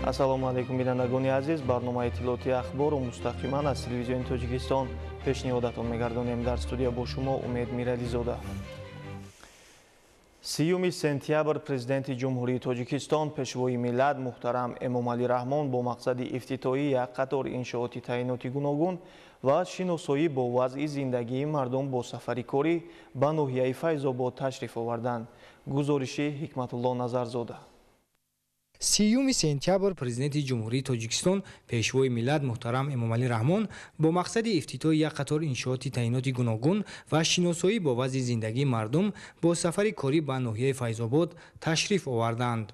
ассалому алайкум бинандагони азиз, барномаи иттилоати ахбору мустақиман аз телевизиони Тоҷикистон пешниҳодатон мегардонем. Дар студия бо шумо Умед Мирадизода. 30 сентябр президенти ҷумҳурии Тоҷикистон пешвои миллат муҳтарам Эмомалӣ Раҳмон бо мақсади ифтитоҳии як қатор иншооти таъиноти гуногун ва шиносоӣ бо вазъи зиндагии мардум бо сафари корӣ ба ноҳияи Файзобод ташриф оварданд. гузориши Ҳикматулло Назарзода. 30 сентябр президенти ҷумҳурии Тоҷикистон пешвои миллат муҳтарам Эмомалӣ Раҳмон бо мақсади ифтитоҳи як қатор иншооти таъиноти гуногун ва шиносоӣ бо вазъи зиндагии мардум бо сафари корӣ ба ноҳияи Файзобод ташриф оварданд.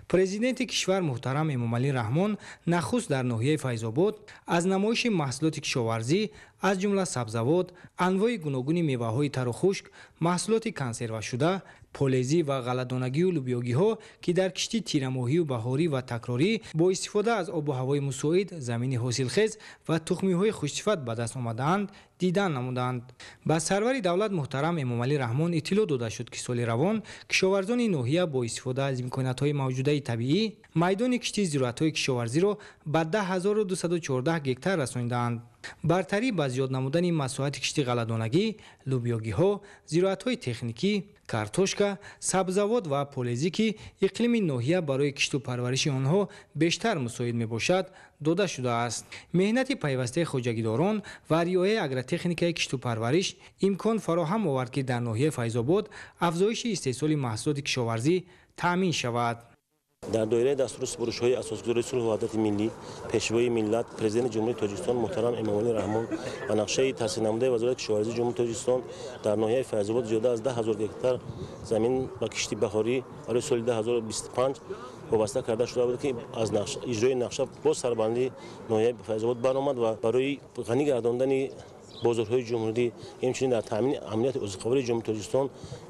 президенти кишвар муҳтарам Эмомалӣ Раҳмон нахуст дар ноҳияи Файзобод аз намоиши маҳсулоти кишоварзӣ аз ҷумла сабзавот, анвои гуногуни меваҳои тару хушк, маҳсулоти консервашуда, полезӣ ва ғалладонагию лӯбиёгиҳо ки дар кишти тирамоҳию баҳорӣ ва такрорӣ бо истифода аз обу ҳавои мусоид, замини ҳосилхез ва тухмиҳои хушсифат ба даст омадаанд, дидан намуданд. ба сарвари давлат муҳтарам Эмомалӣ Раҳмон иттилоъ дода шуд, ки соли равон кишоварзони ноҳия бо истифода аз имкониятҳои мавҷудаи табиӣ майдони киштии зироатҳои кишоварзиро ба 10214 гектар расонидаанд. бартарӣ ба зиёд намудани масоҳати кишти ғалладонагӣ, лӯбиёгиҳо, зироатҳои техникӣ, картошка, сабзавот ва полезӣ ки иқлими ноҳия барои кишту парвариши онҳо бештар мусоид мебошад, дода шудааст. меҳнати пайвастаи хоҷагидорон ва риояи агротехникаи кишту парвариш имкон фароҳам овард, ки дар ноҳияи Файзобод афзоиши истеҳсоли маҳсулоти кишоварзӣ таъмин шавад. дар доираи дастури супуришҳои асосгузори сулҳу ваҳдати миллӣ пешвои миллат президенти ҷумҳурии Тоҷикистон муҳтарам Эмомалӣ Раҳмон ба нақшаи таҳсилнамудаи вазорати кишоварзии ҷумҳурии Тоҷикистон дар ноҳияи Файзобод зиёда аз 10000 гектар замин ба кишти баҳорӣ барои соли 2025 вобаста карда шуда буд, ки аз иҷрои нақша боз сарбандии ноҳияи Файзобод баромад ва барои ғанӣ гардондани бозорҳои ҷумҳурӣ, ҳамчунин дар таъмини амнияти ӯзиқоварии ҷумҳурии Тоҷикистон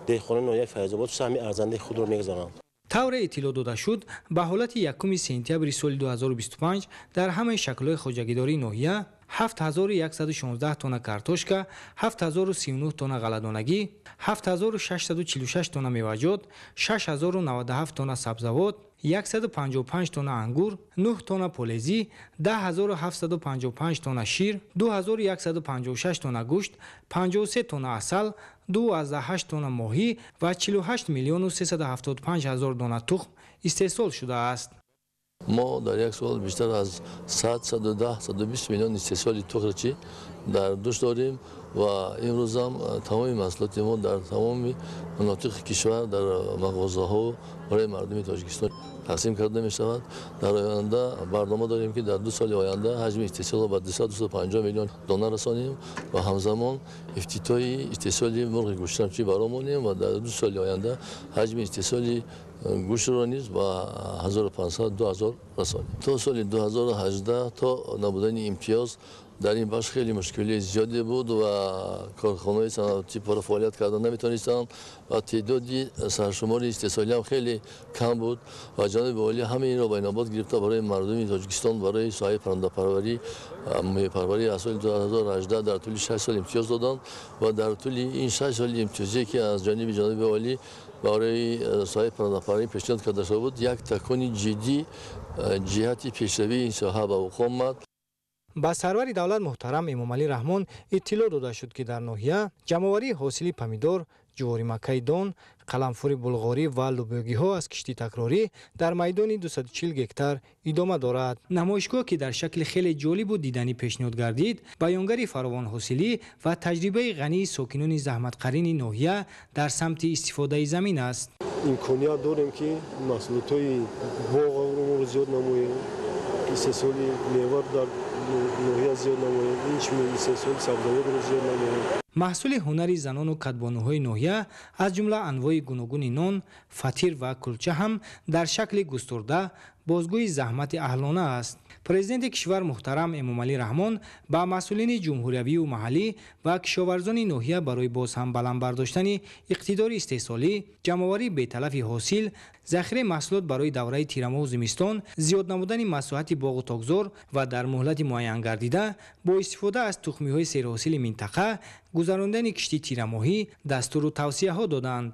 деҳқонони ноҳияи Файзобод саҳми арзандаи худро мегзаранд. тавре иттилоъ дода шуд, ба ҳолати 1 сентябри соли 2025 дар ҳамаи шаклҳои хоҷагидории ноҳия 7116 тонна картошка, 7039 тонна ғалладонагӣ, 7646 тонна меваҷот, 6097 тонна сабзавот, 155 тонна ангур, 9 тонна полезӣ, 10755 тонна шир, 2156 тонна гӯшт, 53 тонна асал, 28 тонна моҳӣ ва 48 миллиону 375 ҳазор дона тухм истеҳсол шудааст. мо дар як сол бештар аз 110-120 миллион истеҳсоли тухмчи дар душ дорем ва имрӯзам тамоми маҳсулоти мо дар тамоми манотиқи кишвар дар мағозаҳо барои мардуми Тоҷикистон тақсим карда мешавад. дар оянда барнома дорем, ки дар 2 соли оянда ҳаҷми истеҳсолро ба 250 миллион дона расонем ва ҳамзамон ифтитоҳи истеҳсоли мурғи гӯштамчӣ баромонем ва дар 2 соли оянда ҳаҷми истеҳсоли гӯштро низ ба 1500-2000 расонем. то соли 2018 то набудани имтиёз дар ин бахш хеле мушкилии зиёде буд ва корхонаҳои санъатӣ пора фаъолият карда наметавонистанд ва теъдоди саршумори истеҳсолиам хеле кам буд ва ҷаноби олӣ ҳамаи инро ба инобат гирифта барои мардуми Тоҷикистон барои соҳаи паррандапарварӣ, мевапарварӣ аз соли 2018 дар тӯли 6 сол имтиёз доданд ва дар тӯли ин 6 соли имтиёзие, ки аз ҷониби ҷаноби олӣ барои соҳаи паррандапарварӣ пешниҳод карда шуда буд, як такони ҷиддӣ ҷиҳати пешравии ин соҳа ба вуқӯъ омад. ба сарвари давлат муҳтарам Эмомалӣ Раҳмон иттилоъ дода шуд, ки дар ноҳия ҷамъоварии ҳосили помидор, ҷуворимаккаи дон, қаламфури булғорӣ ва лӯбиёгиҳо аз кишти такрорӣ дар майдони 240 гектар идома дорад. намоишгоҳ, ки дар шакли хеле ҷолибу диданӣ пешниҳод гардид, баёнгари фаровонҳосилӣ ва таҷрибаи ғании сокинони заҳматқарини ноҳия дар самти истифодаи замин аст. имконият дорем, ки маҳсулотҳои боғро зиёд намоем, истеҳсоли мева дар ноҳия зиёд намоем, истеҳсоли сабзавотро зиёд намоем. маҳсули ҳунари занону кадбонуҳои ноҳия аз ҷумла анвои гуногуни нон, фатир ва кулча ҳам дар шакли густурда бозгӯи заҳмати аҳлона аст. президенти кишвар муҳтарам Эмомалӣ Раҳмон ба масъулини ҷумҳуриявию маҳаллӣ ва кишоварзони ноҳия барои боз ҳам баланд бардоштани иқтидори истеҳсолӣ, ҷамъоварии беталафи ҳосил, захираи маҳсулот барои давраи тирамоҳу зимистон, зиёд намудани масоҳати боғу тогзор ва дар муҳлати муайян гардида бо истифода аз тухмиҳои серҳосили минтақа гузарондани кишти тирамоҳӣ дастуру тавсияҳо доданд.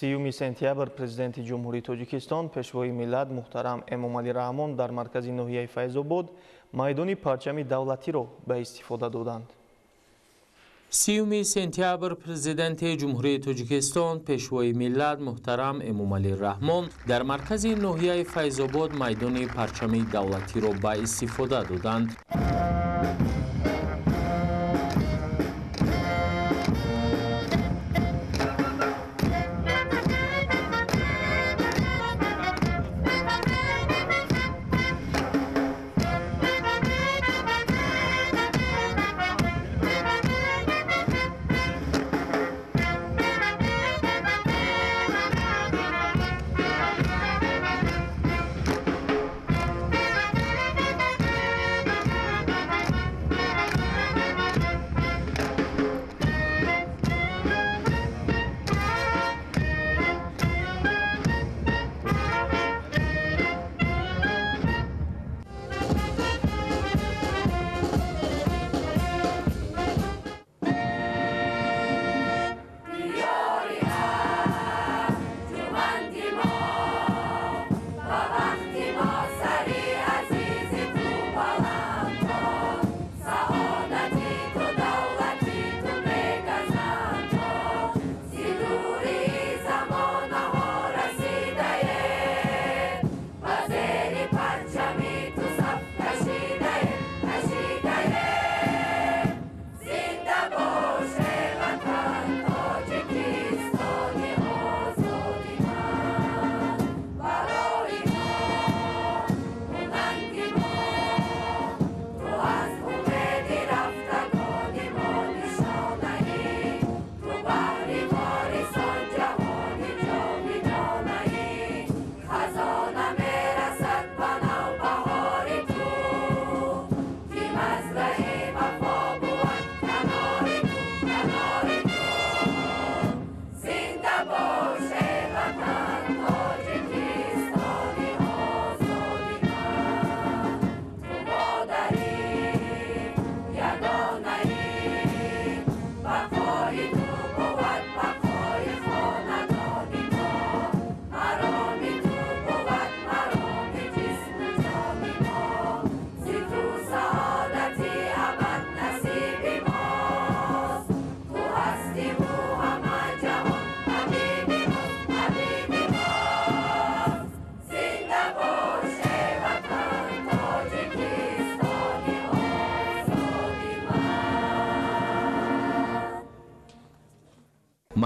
30 сентябр президенти ҷумҳурии Тоҷикистон пешвои миллат муҳтарам Эмомалӣ Раҳмон дар маркази ноҳияи Файзобод майдони парчами давлатиро ба истифода доданд. 30 сентябр президенти ҷумҳурии Тоҷикистон пешвои миллат муҳтарам Эмомалӣ Раҳмон дар маркази ноҳияи Файзобод майдони парчами давлатиро ба истифода доданд.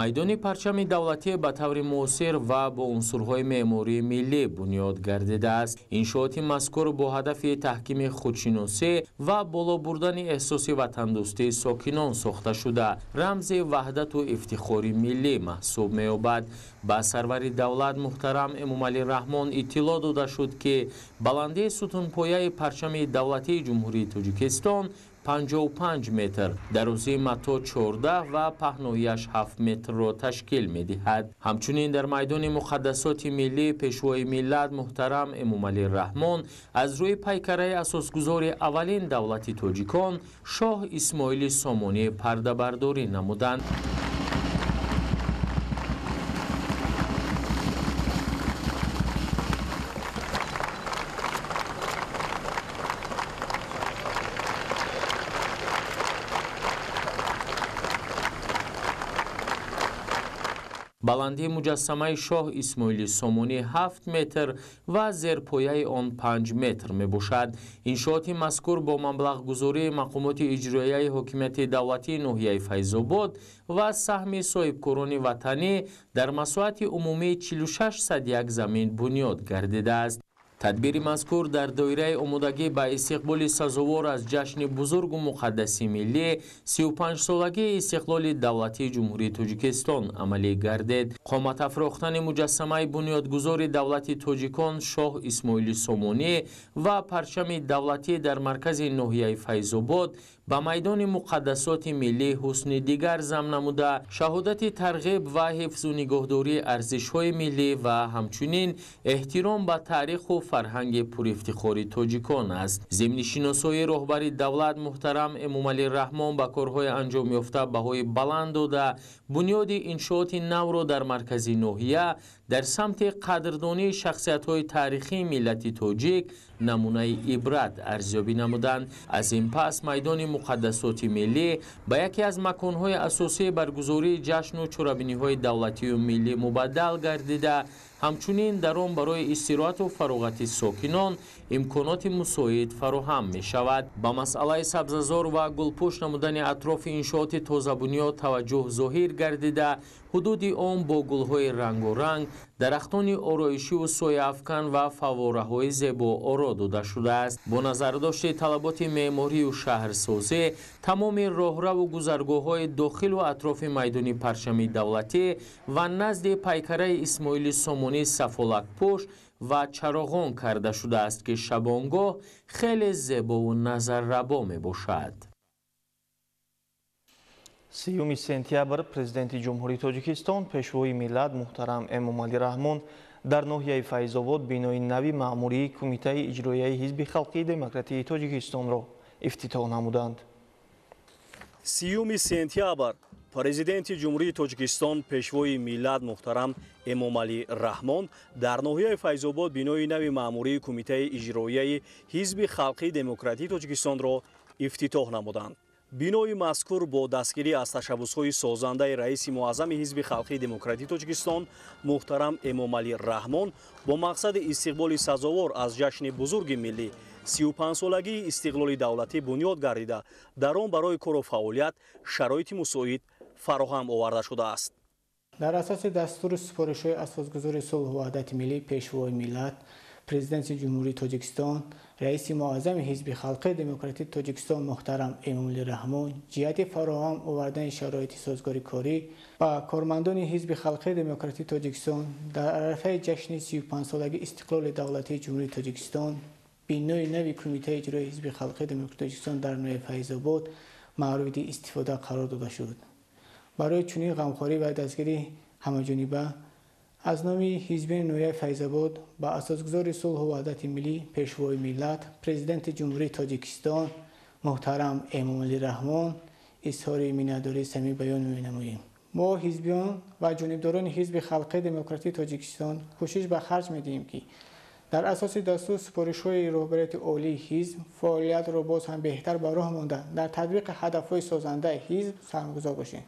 майдони парчами давлатӣ ба таври муосир ва бо унсурҳои меъмории миллӣ бунёд гардидааст. иншооти мазкур бо ҳадафи таҳкими худшиносӣ ва боло бурдани эҳсоси ватандӯстии сокинон сохта шуда рамзи ваҳдату ифтихори миллӣ маҳсуб меёбад. ба сарвари давлат муҳтарам Эмомалӣ Раҳмон иттилоъ дода шуд ки баландии сутунпояи парчами давлатии ҷумҳурии Тоҷикистон 55 метр, дарозии мато 14 ва паҳноияш 7 метрро ташкил медиҳад. ҳамчунин дар майдони муқаддасоти миллӣ пешвои миллат муҳтарам Эмомалӣ Раҳмон аз рӯи пайкараи асосгузори аввалин давлати тоҷикон шоҳ Исмоили Сомонӣ пардабардорӣ намуданд. баландии муҷассамаи шоҳ Исмоили Сомонӣ 7 метр ва зерпояи он 5 метр мебошад. иншооти мазкур бо маблағгузории мақомоти иҷроияи ҳокимияти давлатии ноҳияи Файзобод ва саҳми соҳибкорони ватанӣ дар масоати умумии 46 садяк замин бунёд гардидааст. тадбири мазкур дар доираи омодагӣ ба истиқболи сазовор аз ҷашни бузургу муқаддаси миллӣ 35-солагии истиқлоли давлатии ҷумҳурии Тоҷикистон амалӣ гардид. қомат афрохтани муҷассамаи бунёдгузори давлати тоҷикон шоҳ Исмоили Сомонӣ ва парчами давлатӣ дар маркази ноҳияи Файзобод ба майдони муқаддасоти миллӣ ҳусни дигар зам намуда шаҳодати тарғиб ва ҳифзу нигоҳдории арзишҳои миллӣ ва ҳамчунин эҳтиром ба таъриху фарҳанги пурифтихори тоҷикон аст. Зимни шиносоии роҳбари давлат муҳтарам Эмомалӣ Раҳмон ба корҳои анҷомёфта баҳои баланд дода бунёди иншооти навро дар маркази ноҳия дар самти қадрдонии шахсиятҳои таърихии миллати тоҷик намунаи ибрат арзёбӣ намуданд. Аз ин пас майдони муқаддасоти миллӣ ба яке аз маконҳои асосии баргузории ҷашну чорабиниҳои давлатию миллӣ мубаддал гардида ҳамчунин дар он барои истироҳату фароғати сокинон имконоти мусоид фароҳам мешавад. Ба масъалаи сабзазор ва гулпӯш намудани атрофи иншооти тозабунёд таваҷҷӯҳ зоҳир гардида ҳудуди он бо гулҳои рангоранг, дарахтони ороишиву сояафкан ва фаввораҳои зебо оро дода шудааст. Бо назардошти талаботи меъморию шаҳрсозӣ тамоми роҳраву гузаргоҳҳои дохилу атрофи майдони парчами давлатӣ ва назди пайкараи Исмоили Сомонӣ сафолакпӯш ва чароғон карда шудааст ки шабонгоҳ хеле зебову назаррабо мебошад. 3 сентябр президенти ҷумҳурии Тоҷикистон пешвои миллат муҳтарам Эмомалӣ Раҳмон дар ноҳияи Файзобод бинои нави маъмурии Кумитаи иҷроияи Ҳизби Халқии Демократии Тоҷикистонро ифтитоҳ намуданд. 3 сентябр президенти ҷумҳурии Тоҷикистон пешвои миллат муҳтарам Эмомалӣ Раҳмон дар ноҳияи Файзобод бинои нави маъмурии Кумитаи иҷроияи Ҳизби Халқии Демократии Тоҷикистонро ифтитоҳ намуданд. бинои мазкур бо дастгирӣ аз ташаббусҳои созандаи раиси муаззами Ҳизби Халқии Демократии Тоҷикистон муҳтарам Эмомалӣ Раҳмон бо мақсади истиқболи сазовор аз ҷашни бузурги миллӣ 35-солагии истиқлоли давлатӣ бунёд гардида дар он барои кору фаъолият шароити мусоид фароҳам оварда шудааст. дар асоси дастури супоришҳои асосгузори сулҳу ваҳдати миллӣ пешвои миллат президенти ҷумҳурии Тоҷикистон раиси муаззами Ҳизби Халқии Демократии Тоҷикистон муҳтарам Эмомалӣ Раҳмон ҷиҳати фароҳам овардани шароити созгори корӣ ба кормандони Ҳизби Халқии Демократии Тоҷикистон дар арафаи ҷашни 35-солаги истиқлоли давлатии ҷумҳурии Тоҷикистон бинои нави Кумитаи иҷроии Ҳизби Халқии Демократии Тоҷикистон дар ноҳияи Файзобод маъруди истифода қарор дода шуд. барои чунин ғамхорӣ ва дастгирии ҳамаҷониба аз номи ҳизбини ноҳияи Файзобод ба асосгузори сулҳу ваҳдати миллӣ пешвои миллат президенти ҷумҳурии Тоҷикистон муҳтарам Эмомалӣ Раҳмон изҳори миннатдории самимӣ баён менамоем. мо ҳизбиён ва ҷонибдорони Ҳизби Халқии Демократии Тоҷикистон кӯшиш ба харҷ медиҳем ки дар асоси дастур супоришҳои роҳбарияти олии ҳизб фаъолиятро боз ҳам беҳтар ба роҳ монда дар татбиқи ҳадафҳои созандаи ҳизб сармагузор бошем.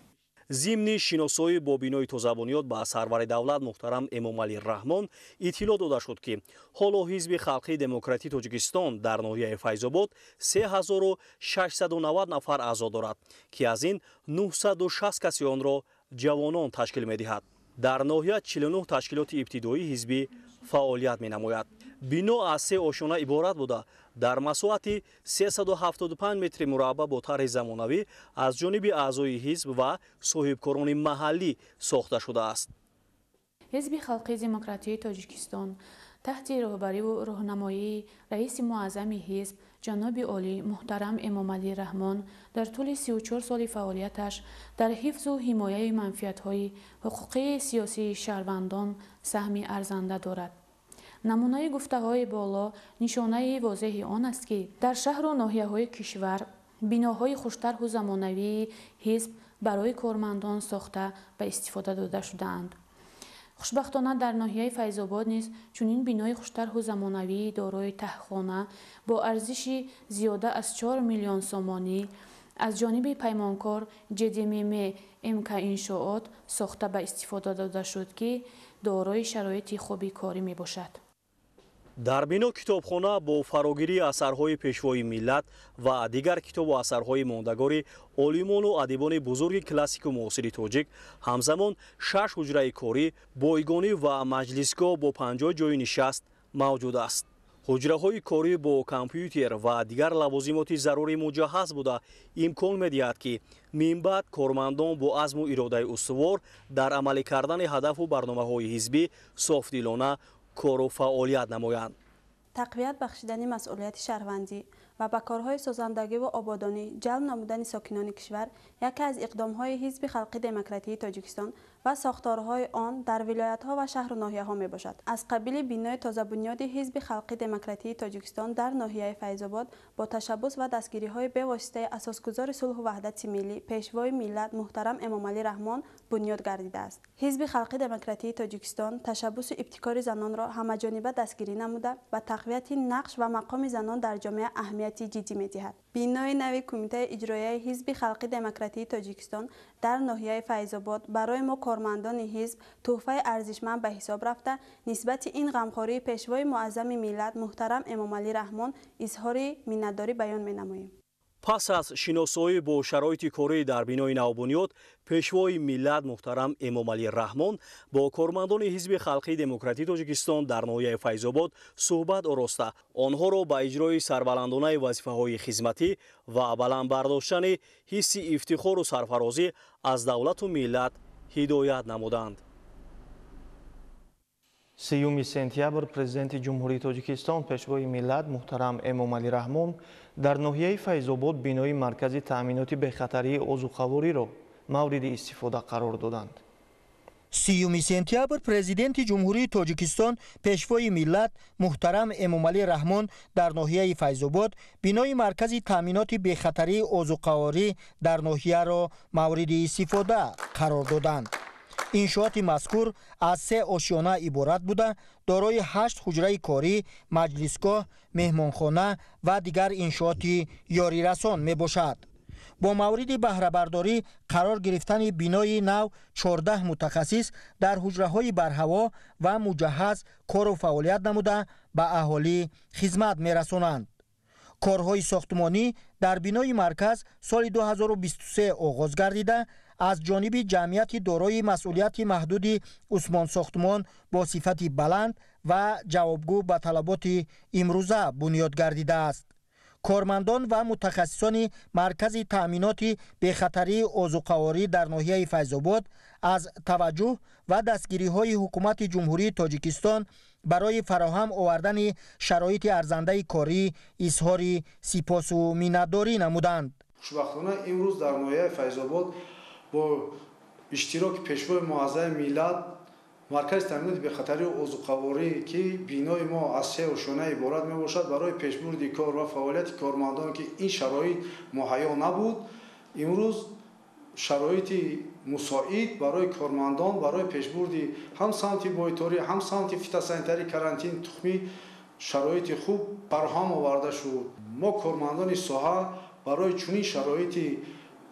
зимни шиносоӣ бо бинои тозабунёд ба сарвари давлат муҳтарам Эмомалӣ Раҳмон иттилоъ дода шуд ки ҳоло Ҳизби Халқии Демократии Тоҷикистон дар ноҳияи Файзобод 3690 нафар аъзо дорад ки аз ин 960 каси онро ҷавонон ташкил медиҳад. дар ноҳия 49 ташкилоти ибтидоии ҳизбӣ фаъолият менамояд. бино аз 3 ошона иборат буда дар масоҳати 375 метри мурабба бо тарҳи замонавӣ аз ҷониби аъзои ҳизб ва соҳибкорони маҳаллӣ сохта шудааст. ҳизби халқии демократии тоҷикистон таҳти роҳбариву роҳнамоии раиси муаззами ҳизб ҷаноби олӣ муҳтарам Эмомалӣ Раҳмон дар тӯли 34 соли фаъолияташ дар ҳифзу ҳимояи манфиатҳои ҳуқуқии сиёсии шаҳрвандон саҳми арзанда дорад. намунаи гуфтаҳои боло нишонаи возеҳи он аст ки дар шаҳру ноҳияҳои кишвар биноҳои хуштарҳу замонавии ҳизб барои кормандон сохта ба истифода дода шудаанд. хушбахтона дар ноҳияи Файзобод низ чунин бинои хуштарҳу замонавии дорои таҳхона бо арзиши зиёда аз 4 миллион сомонӣ аз ҷониби паймонкор ҷдмм МК иншоот сохта ба истифода дода шуд ки дорои шароити хуби корӣ мебошад. дар бино китобхона бо фарогирии асарҳои пешвои миллат ва дигар китобу асарҳои мондагори олимону адибони бузурги классику муосири тоҷик ҳамзамон 6 ҳуҷраи корӣ, бойгонӣ ва маҷлисгоҳ бо 50 ҷойи нишаст мавҷуд аст. ҳуҷраҳои корӣ бо компютер ва дигар лавозимоти зарурӣ муҷаҳҳаз буда имкон медиҳад ки минбаъд кормандон бо азму иродаи устувор дар амалӣ кардани ҳадафу барномаҳои ҳизбӣ софдилона кору фаъолият намоянд. تقویت بخشیدن مسئولیت شهروندی و به کارهای سازندگی و آبادانی جلب نمودن ساکنان کشور یکی از اقدامهای حزب خلقی دموکراتیک تاجیکستان و ساختارهای آن در ولایت‌ها و شهر و ناحیه‌ها میباشد. از قبیل بینای تازه بنیاد حزب خلقی دموکراتیک تاجیکستان در ناحیه فیض‌آباد با تشبث و دستگیری‌های به واسطه اساسگزار صلح و وحدت ملی پیشوای ملت محترم امامعلی رحمان بنیاد گردیده است. حزب خلقی دموکراتیک تاجیکستان تشبث و ابتکار زنان را همه‌جانبه دستگیری نموده و تقویت نقش و مقام زنان در جامعه اهمیتی جدی می‌دهد. بینای نوی کمیته اجرایی حزب خلقی دموکراتیک تاجیکستان در ناحیه فیض‌آباد برای ما کارمندان حزب تحفه ارزشمند به حساب رفته نسبت این غمخواری پیشوای معظم ملت محترم امامعلی رحمان اظهار منتداری بیان می‌نماییم. پس از شناسایی با شرایط کاری در بینای نوبنیاد، پیشوای ملت محترم امامعلی رحمان با کارمندان حزب خلقی دموکراتیک تاجیکستان در ناحیه فیض‌آباد صحبت آراسته آنها را به اجرای سربلندانه وظیفه‌های خدمتی و بلند برداشتن حس افتخار و سرفرازی از دولت و ملت هدایت نمودند. 3 سپتامبر президенти ҷумҳурии тоҷикистон пешвои миллат муҳтарам эмомалӣ раҳмон дар ноҳияи файзобод бинои маркази таъминоти бехатарии озуқавориро мавриди истифода қарор доданд. 3 сентябр президенти ҷумҳурии тоҷикистон пешвои миллат муҳтарам эмомалӣ раҳмон дар ноҳияи файзобод бинои маркази таъминоти бехатарии озуқаворӣ дар ноҳияро мавриди истифода қарор доданд. иншооти мазкур аз 3 ошёна иборат буда дорои 8 ҳуҷраи корӣ, маҷлисгоҳ, меҳмонхона ва дигар иншооти ёрирасон мебошад. бо мавриди баҳрабардорӣ қарор гирифтани бинои нав 14 мутахассис дар ҳуҷраҳои барҳаво ва муҷаҳҳаз кору фаъолият намуда ба аҳолӣ хизмат мерасонанд. корҳои сохтмонӣ дар бинои марказ соли 2023 оғоз гардида аз ҷониби ҷамъияти дорои масъулияти маҳдуди усмон сохтмон бо сифати баланд ва ҷавобгӯ ба талаботи имрӯза бунёд гардидааст. кормандон ва мутахассисони маркази таъминоти бехатарии озуқаворӣ дар ноҳияи файзобод аз таваҷҷӯҳ ва дастгириҳои ҳукумати ҷумҳурии тоҷикистон барои фароҳам овардани шароити арзандаи корӣ изҳори сипосу миннатдорӣ намуданд. хушбахтона имрӯз дар ноҳияи файзобод бо иштироки пешвои муаззами миллат маркази таъминоти бехатарии озуқаворӣ ки бинои мо аз 3 ошона иборат мебошад барои пешбурди кор ва фаъолияти кормандон ки ин шароит муҳайё набуд, имрӯз шароити мусоид барои кормандон барои пешбурди ҳам самти бойторӣ ҳам самти фитосанитарӣ карантин тухмӣ шароити хуб фарҳам оварда шуд. мо кормандони соҳа барои чунин шароити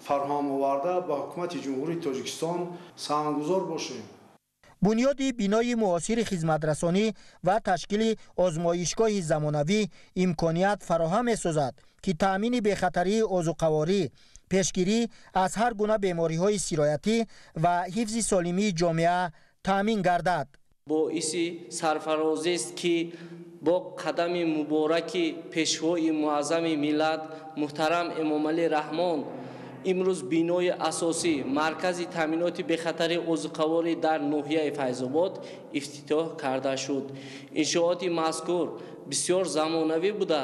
фарҳам оварда ба ҳукумати ҷумҳурии тоҷикистон саҳмгузор бошем. бунёди бинои муосири хизматрасонӣ ва ташкили озмоишгоҳи замонавӣ имконият фароҳам месозад ки таъмини бехатарии озуқаворӣ, пешгирӣ аз ҳар гуна бемориҳои сироятӣ ва ҳифзи солимии ҷомеа таъмин гардад. боиси сарфарозист ки бо қадами мубораки пешвои муаззами миллат муҳтарам эмомалӣ раҳмон имрӯз бинои асосӣ маркази таъминоти бехатарии озуқаворӣ дар ноҳияи файзобод ифтитоҳ карда шуд. иншооти мазкур бисёр замонавӣ буда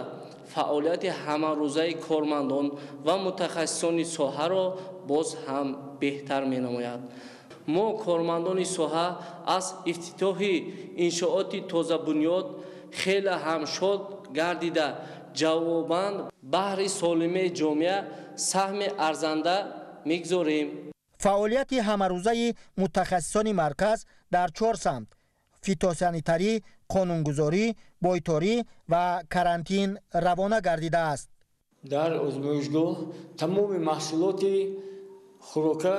фаъолияти ҳамарӯзаи кормандон ва мутахассисони соҳаро боз ҳам беҳтар менамояд. мо кормандони соҳа аз ифтитоҳи иншооти тозабунёд хеле ҳам шод гардида ҷавобан баҳри солимаи ҷомеа саҳми арзанда мегзорем. фаъолияти ҳамарӯзаи мутахассисони марказ дар 4 самт: фитосанитарӣ, қонунгузорӣ, бойторӣ ва карантин равона гардидааст. дар озмоишгоҳ тамоми маҳсулоти хӯрока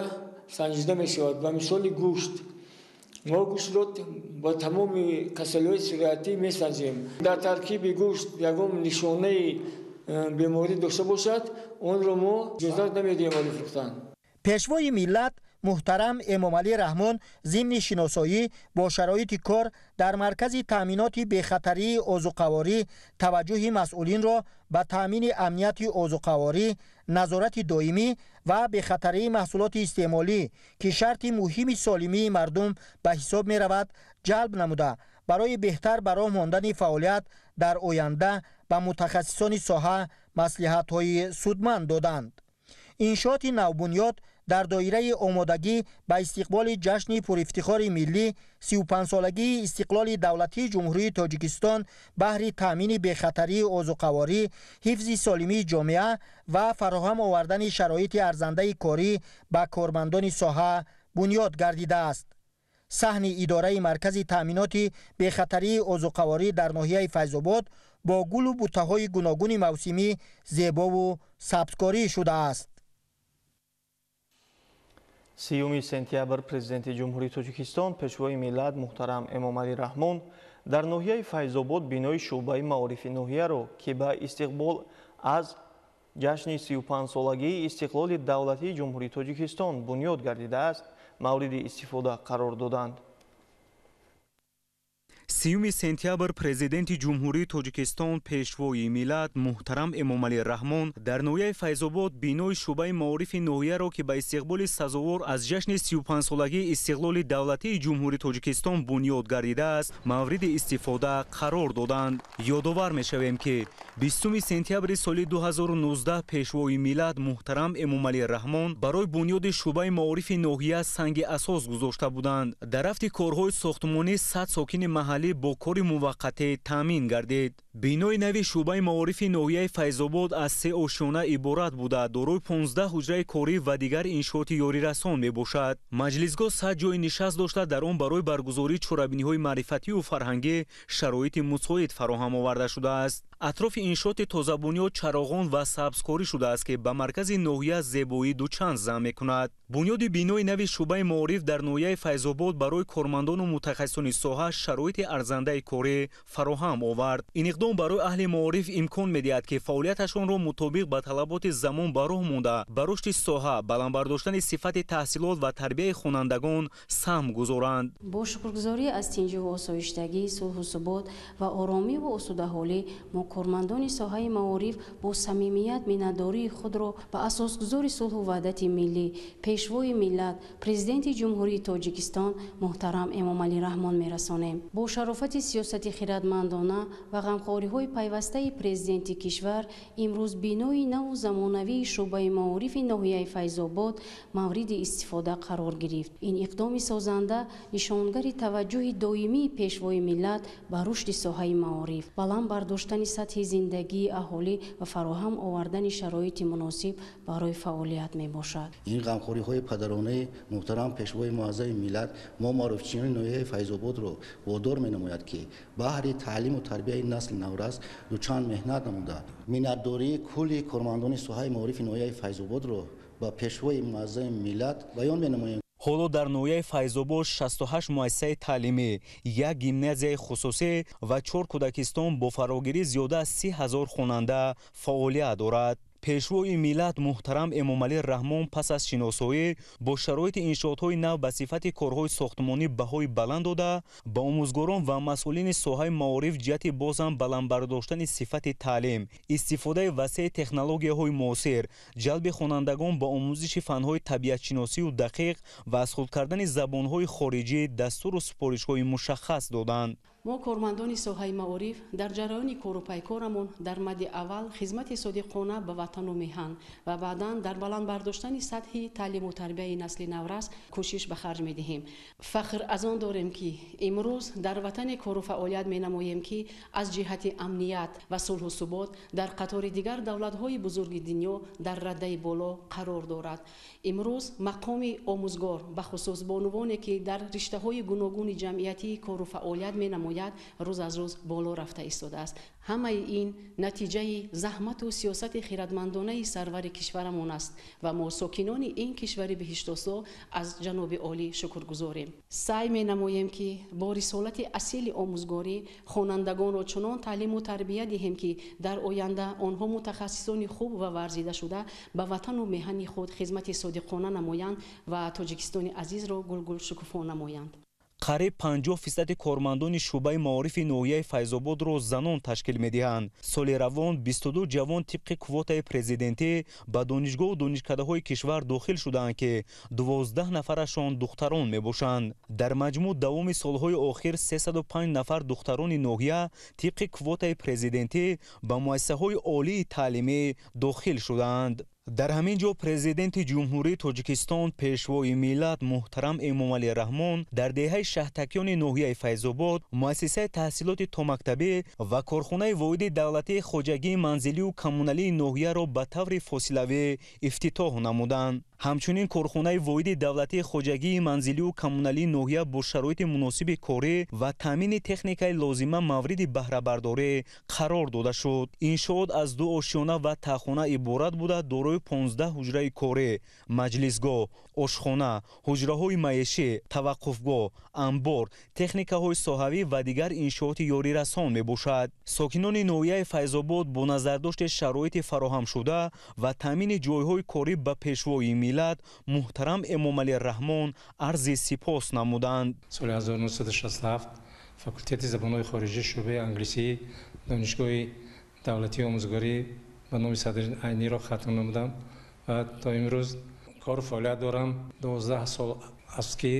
санҷида мешавад. ба мисоли гӯшт, мо гӯштро ба тамоми касалиҳои сироятӣ месанҷем. дар таркиби гӯшт ягон нишонаи беморӣ дошта бошад, онро мо иҷозат намедиҳем олӣ фурӯхтан. пешвои миллат муҳтарам эмомалӣ раҳмон зимни шиносоӣ бо шароити кор дар маркази таъминоти бехатарии озуқаворӣ таваҷҷӯҳи масъулинро ба таъмини амнияти озуқаворӣ, назорати доимӣ ва бехатарии маҳсулоти истеъмолӣ ки шарти муҳими солимии мардум ба ҳисоб меравад ҷалб намуда برای بهتر به راه ماندن فعالیت در آینده به متخصصان ساحه مصلحت‌های سودمند دادند. انشاءات نوبنیاد در دایره آمادگی به استقبال جشن پرافتخار ملی 35 سالگی استقلال دولتی جمهوری تاجیکستان بهر تامین بخطری عضوقواری، حفظ سالمی جامعه و فراهم آوردن شرایط ارزنده کاری به کارمندان ساحه بنیاد گردیده است. صحن اداره مرکز تامینات بخطری عضوقواری در ناحیه فیض‌آباد با گل و بوته‌های گوناگون موسمی زیبا و سبزکاری شده است. 30 سپتامبر президенти ҷумҳурии Тоҷикистон пешвои миллат муҳтарам Эмомалӣ Раҳмон дар ноҳияи Файзобод бинои шӯъбаи маорифи ноҳияро ки ба истиқбол аз ҷашни 35-солагии истиқлоли давлатии ҷумҳурии Тоҷикистон бунёд гардидааст, мавриди истифода қарор доданд. 30 сентябр президенти ҷумҳурии Тоҷикистон пешвои миллат муҳтарам Эмомалӣ Раҳмон дар ноҳияи Файзобод бинои шӯъбаи маорифи ноҳияро ки ба истиқболи сазовор аз ҷашни 35-солагии истиқлоли давлатии ҷумҳурии Тоҷикистон бунёд гардидааст, мавриди истифода қарор доданд. Ёдовар мешавем ки 20 сентябри соли 2019 пешвои миллат муҳтарам Эмомалӣ Раҳмон барои бунёди шӯъбаи маорифи ноҳия санги асос гузошта буданд. дар рафти корҳои сохтмонӣ 100 сокини маҳаллӣ бо кори муваққатӣ таъмин гардид. бинои нави шӯъбаи маорифи ноҳияи Файзобод аз 3 ошёна иборат буда дорои 15 ҳуҷраи корӣ ва дигар иншооти ёрирасон мебошад. маҷлисгоҳ 100 ҷойи нишаст дошта, дар он барои баргузории чорабиниҳои маърифативу фарҳангӣ шароити мусоид фароҳам оварда шудааст. атрофи иншооти тозабунёд чароғон ва сабзкорӣ шудааст ки ба маркази ноҳия зебоӣ дучанд зам мекунад. бунёди бинои нави шӯъбаи маориф дар ноҳияи Файзобод барои кормандону мутахассисони соҳа шароити арзандаи корӣ фароҳам овард. ин иқдом барои аҳли маориф имкон медиҳад ки фаъолияташонро мутобиқ ба талаботи замон ба роҳ монда ба рушди соҳа, баландбардоштани сифати таҳсилот ва тарбияи хонандагон саҳм гузоранд. бо шукргузорӣ аз тинҷуву осоиштагӣ, сулҳу субот ва оромиву осудаҳолӣ мо кормандони соҳаи маориф бо самимият миннатдории худро ба асосгузори сулҳу ваҳдати миллӣ, пешвои миллат, президенти ҷумҳурии Тоҷикистон муҳтарам Эмомалӣ Раҳмон мерасонем. бо шарофати сиёсати хиратмандона ва ғамхориҳои пайвастаи президенти кишвар имрӯз бинои наву замонавии шӯъбаи маорифи ноҳияи Файзобод мавриди истифода қарор гирифт. ин иқдоми созанда нишонгари таваҷҷӯҳи доимии пешвои миллат ба рушди соҳаи маориф, баланд бардоштани сатҳи зиндагии аҳолӣ ва фароҳам овардани шароити муносиб барои фаъолият мебошад. ин ғамхориҳои падаронаи муҳтарам пешвои муаззами миллат мо маорифчиёни ноҳияи Файзободро водор менамояд ки баҳри таълиму тарбияи насли наврас дучанд меҳнат намуда миннатдории кулли кормандони соҳаи маорифи ноҳияи Файзободро ба пешвои муаззами миллат баён менамоем. ҳоло дар ноҳияи Файзобод 68 муассисаи таълимӣ, 1 гимназияи хусусӣ ва 4 кӯдакистон бо фарогирии зиёда аз 30 000 хонанда фаъолият дорад. пешвои миллат муҳтарам Эмомалӣ Раҳмон пас аз шиносоӣ бо шароити иншоотҳои нав ба сифати корҳои сохтмонӣ баҳои баланд дода, ба омӯзгорон ва масъулини соҳаи маориф ҷиҳати бозам баландбардоштани сифати таълим, истифодаи васеъи технологияҳои муосир, ҷалби хонандагон ба омӯзиши фанҳои табиатшиносию дақиқ ва аз худ кардани забонҳои хориҷӣ дастуру супоришҳои мушаххас доданд. мо кормандони соҳаи маориф дар ҷараёни кору пайкорамон дар мадди аввал хизмати содиқона ба ватану меҳан ва баъдан дар баландбардоштани сатҳи таълиму тарбияи насли наврас кӯшиш ба харҷ медиҳем. фахр аз он дорем ки имрӯз дар ватане кору фаъолият менамоем ки аз ҷиҳати амният ва сулҳу субот дар қатори дигар давлатҳои бузурги дунё дар раддаи боло қарор дорад. имрӯз мақоми омӯзгор бахусус бонувоне ки дар риштаҳои гуногуни ҷамъиятии кору фаъолият менамояд рӯз аз рӯз боло рафта истодааст. ҳамаи ин натиҷаи заҳмату сиёсати хиратмандонаи сарвари кишварамон аст ва мо сокинони ин кишвари биҳиштосо аз ҷаноби олӣ шукргузорем. саъй менамоем ки бо рисолати асили омӯзгорӣ хонандагонро чунон таълиму тарбия диҳем ки дар оянда онҳо мутахассисони хуб ва варзида ба ватану меҳани худ хизмати содиқона намоянд ва Тоҷикистони азизро гулгул шукуфон намоянд. қариб 50% кормандони шӯъбаи маорифи ноҳияи Файзободро занон ташкил медиҳанд. соли равон 22 ҷавон тибқи квотаи президентӣ ба донишгоҳу донишкадаҳои кишвар дохил шудаанд ки 12 нафарашон духтарон мебошанд. дар маҷмӯъ давоми солҳои охир 305 нафар духтарони ноҳия тибқи квотаи президентӣ ба муассисаҳои олии таълимӣ дохил шуданд. дар ҳамин ҷо президенти ҷумҳурии Тоҷикистон пешвои миллат муҳтарам Эмомалӣ Раҳмон дар деҳаи шаҳртакиёни ноҳияи Файзобод муассисаи таҳсилоти томактабӣ ва корхонаи воҳиди давлатии хоҷагии манзилию коммуналии ноҳияро ба таври фосилавӣ ифтитоҳ намуданд. ҳамчунин корхонаи воҳиди давлатии хоҷагии манзилию коммуналии ноҳия бо шароити муносиби корӣ ва таъмини техникаи лозима мавриди баҳрабардорӣ қарор дода шуд. иншоот аз 2 ошёна ва таххона иборат буда дорои 15 ҳуҷраи корӣ, маҷлисгоҳ, ошхона, ҳуҷраҳои маишӣ, таваққуфгоҳ, амбор, техникаҳои соҳавӣ ва дигар иншооти ёрирасон мебошад. сокинони ноҳияи Файзобод бо назардошти шароити фароҳамшуда ва таъмини ҷойҳои корӣ ба пешвои миллат муҳтарам Эмомалӣ Раҳмон арзи сипос намуданд. соли 1967 факултети забонҳои хориҷӣ шӯъбаи англисӣ донишгоҳи давлатии омӯзгорӣ ба номи Садри Айниро хатм намудам ва то имрӯз кору фаъолият дорам. 12 сол аст ки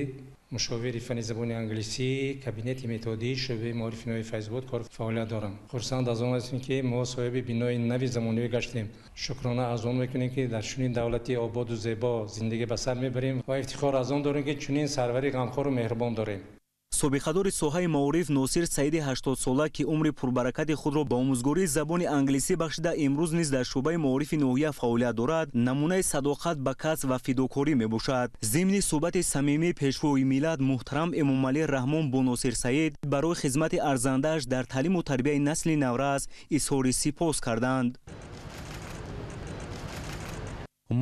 мушовири фани забони англисӣ кабинети методии шӯъбаи маорифи ноҳияи Файзобод кору фаъолият дорам. хурсанд аз он ҳастем ки мо соҳиби бинои нави замонавӣ гаштем. шукрона аз он мекунем ки дар чунин давлати ободу зебо зиндагӣ ба сар мебарем ва ифтихор аз он дорем ки чунин сарвари ғамхору меҳрубон дорем. собиқадори соҳаи маориф Носир Саиди 80 сола ки умри пурбаракати худро ба омӯзгории забони англисӣ бахшида имрӯз низ дар шӯъбаи маорифи ноҳия фаъолият дорад, намунаи садоқат ба касб ва фидокорӣ мебошад. зимни суҳбати самимии пешвои миллат муҳтарам Эмомалӣ Раҳмон бо Носир Саид барои хизмати арзандааш дар таълиму тарбияи насли наврас изҳори сипос карданд.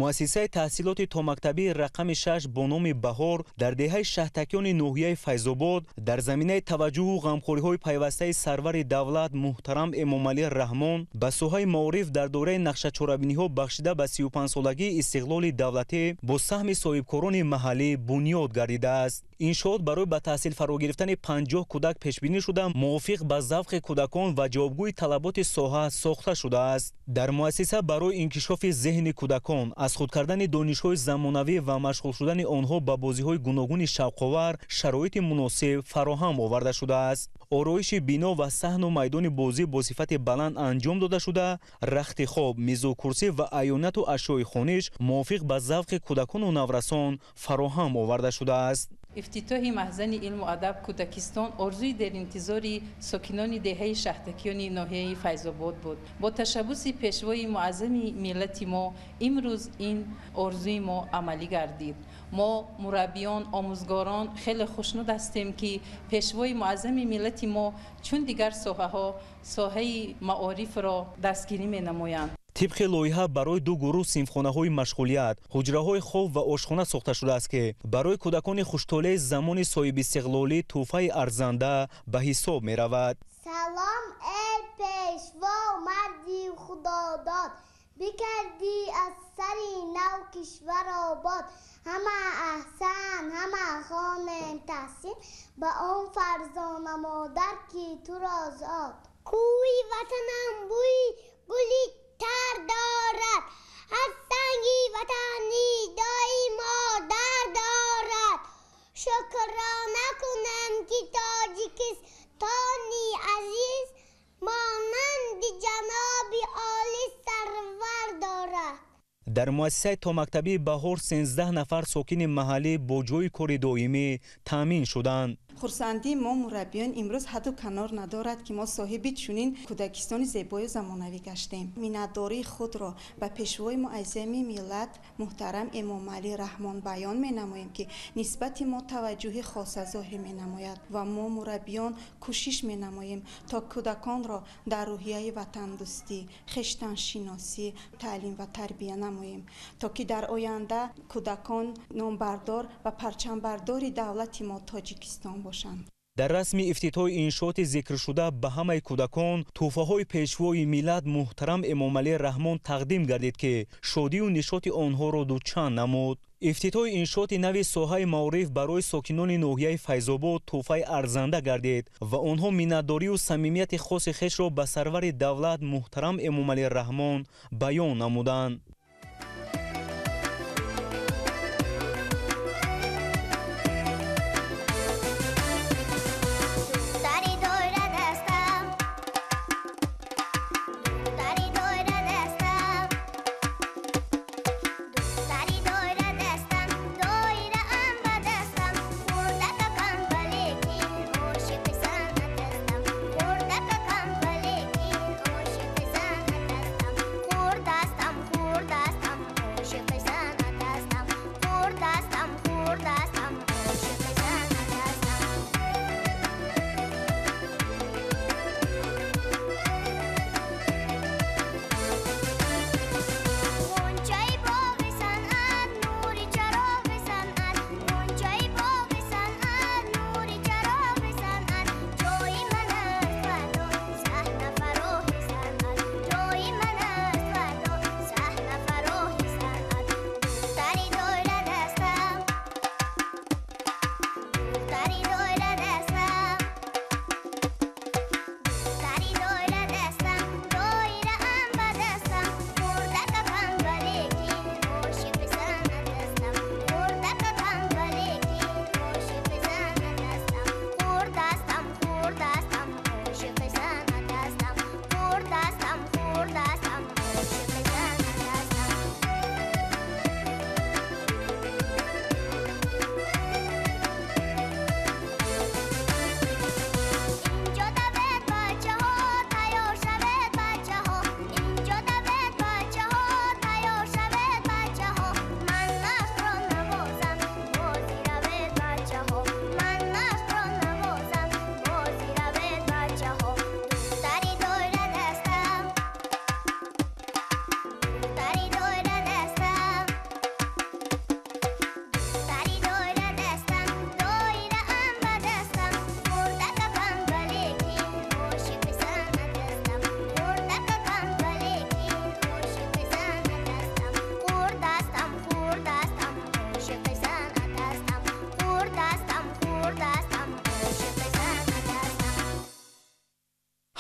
муассисаи таҳсилоти томактабии рақами 6 бо номи Баҳор дар деҳаи шаҳртакиёни ноҳияи Файзобод дар заминаи таваҷҷӯҳу ғамхориҳои пайвастаи сарвари давлат муҳтарам Эмомалӣ Раҳмон ба соҳаи маориф дар доираи нақшачорабиниҳо бахшида ба 35-солагии истиқлоли давлатӣ бо саҳми соҳибкорони маҳаллӣ бунёд гардидааст. иншоот барои ба таҳсил фаро гирифтани 50 кӯдак пешбинӣ шуда мувофиқ ба завқи кӯдакон ва ҷавобгӯи талаботи соҳа сохта шудааст. дар муассиса барои инкишофи зеҳни кӯдакон, аз худ кардани донишҳои замонавӣ ва машғул шудани онҳо ба бозиҳои гуногуни шавқовар шароити муносиб фароҳам оварда шудааст. ороиши бино ва саҳну майдони бозӣ бо сифати баланд анҷом дода шуда, рахти хоб, мизу курсӣ ва айёнату ашёи хониш мувофиқ ба завқи кӯдакону наврасон фароҳам оварда шудааст. ифтитоҳи маҳзани илму адаб Кӯдакистон орзуи деринтизори сокинони деҳаи шаҳртакиёни ноҳияи Файзобод буд. бо ташаббуси пешвои муаззами миллати мо имрӯз ин орзуи мо амалӣ гардид. мо мураббиён, омӯзгорон хеле хушнуд ҳастем ки пешвои муаззами миллати мо чун дигар соҳаҳо соҳаи маорифро дастгирӣ менамоянд. тибқи лоиҳа барои 2 гурӯҳ синфхонаҳои машғулият, ҳуҷраҳои хоб ва ошхона сохта шудааст ки барои кӯдакони хуштолии замони соҳибистиқлолӣ тӯҳфаи арзанда ба ҳисоб меравад. салом эй пешво марди худодод, бикардӣ аз сари нав кишвар обод. ҳама аҳсан, ҳама хонем таҳсин, ба он фарзона модар ки туро зод. кӯи ватанам бӯи гули тар дорад, аз санги ватани доимо дар дорад. шукрона кунам ки тоҷикистони азиз монанди ҷаноби оли сарвар дорад. дар муассисаи томактабии Баҳор 13 нафар сокини маҳаллӣ бо ҷойи кори доимӣ таъмин шуданд. хурсандӣ мо мураббиён имрӯз ҳадду канор надорад ки мо соҳиби чунин кӯдакистони зебою замонавӣ гаштем. миннатдории худро ба пешвои муаззами миллат муҳтарам Эмомалӣ Раҳмон баён менамоем ки нисбати мо таваҷҷӯҳи хоса зоҳир менамояд ва мо мураббиён кӯшиш менамоем то кӯдаконро дар рӯҳияи ватандӯстӣ, хештаншиносӣ, таълим ва тарбия намоем, то ки дар оянда кӯдакон номбардор ва парчамбардори давлати мо Тоҷикистон бошанд. дар расми ифтитоҳи иншооти зикршуда ба ҳамаи кӯдакон тӯҳфаҳои пешвои миллат муҳтарам Эмомалӣ Раҳмон тақдим гардид ки шодию нишоти онҳоро дучанд намуд. افتتاح انشاءات نوی ساحه معارف برای ساکنان ناحیه فیض‌آباد تحفه ارزنده گردید و آنها منتداری و صمیمیت خاص خویش را به سرور دولت محترم امامعلی رحمان بیان نمودند.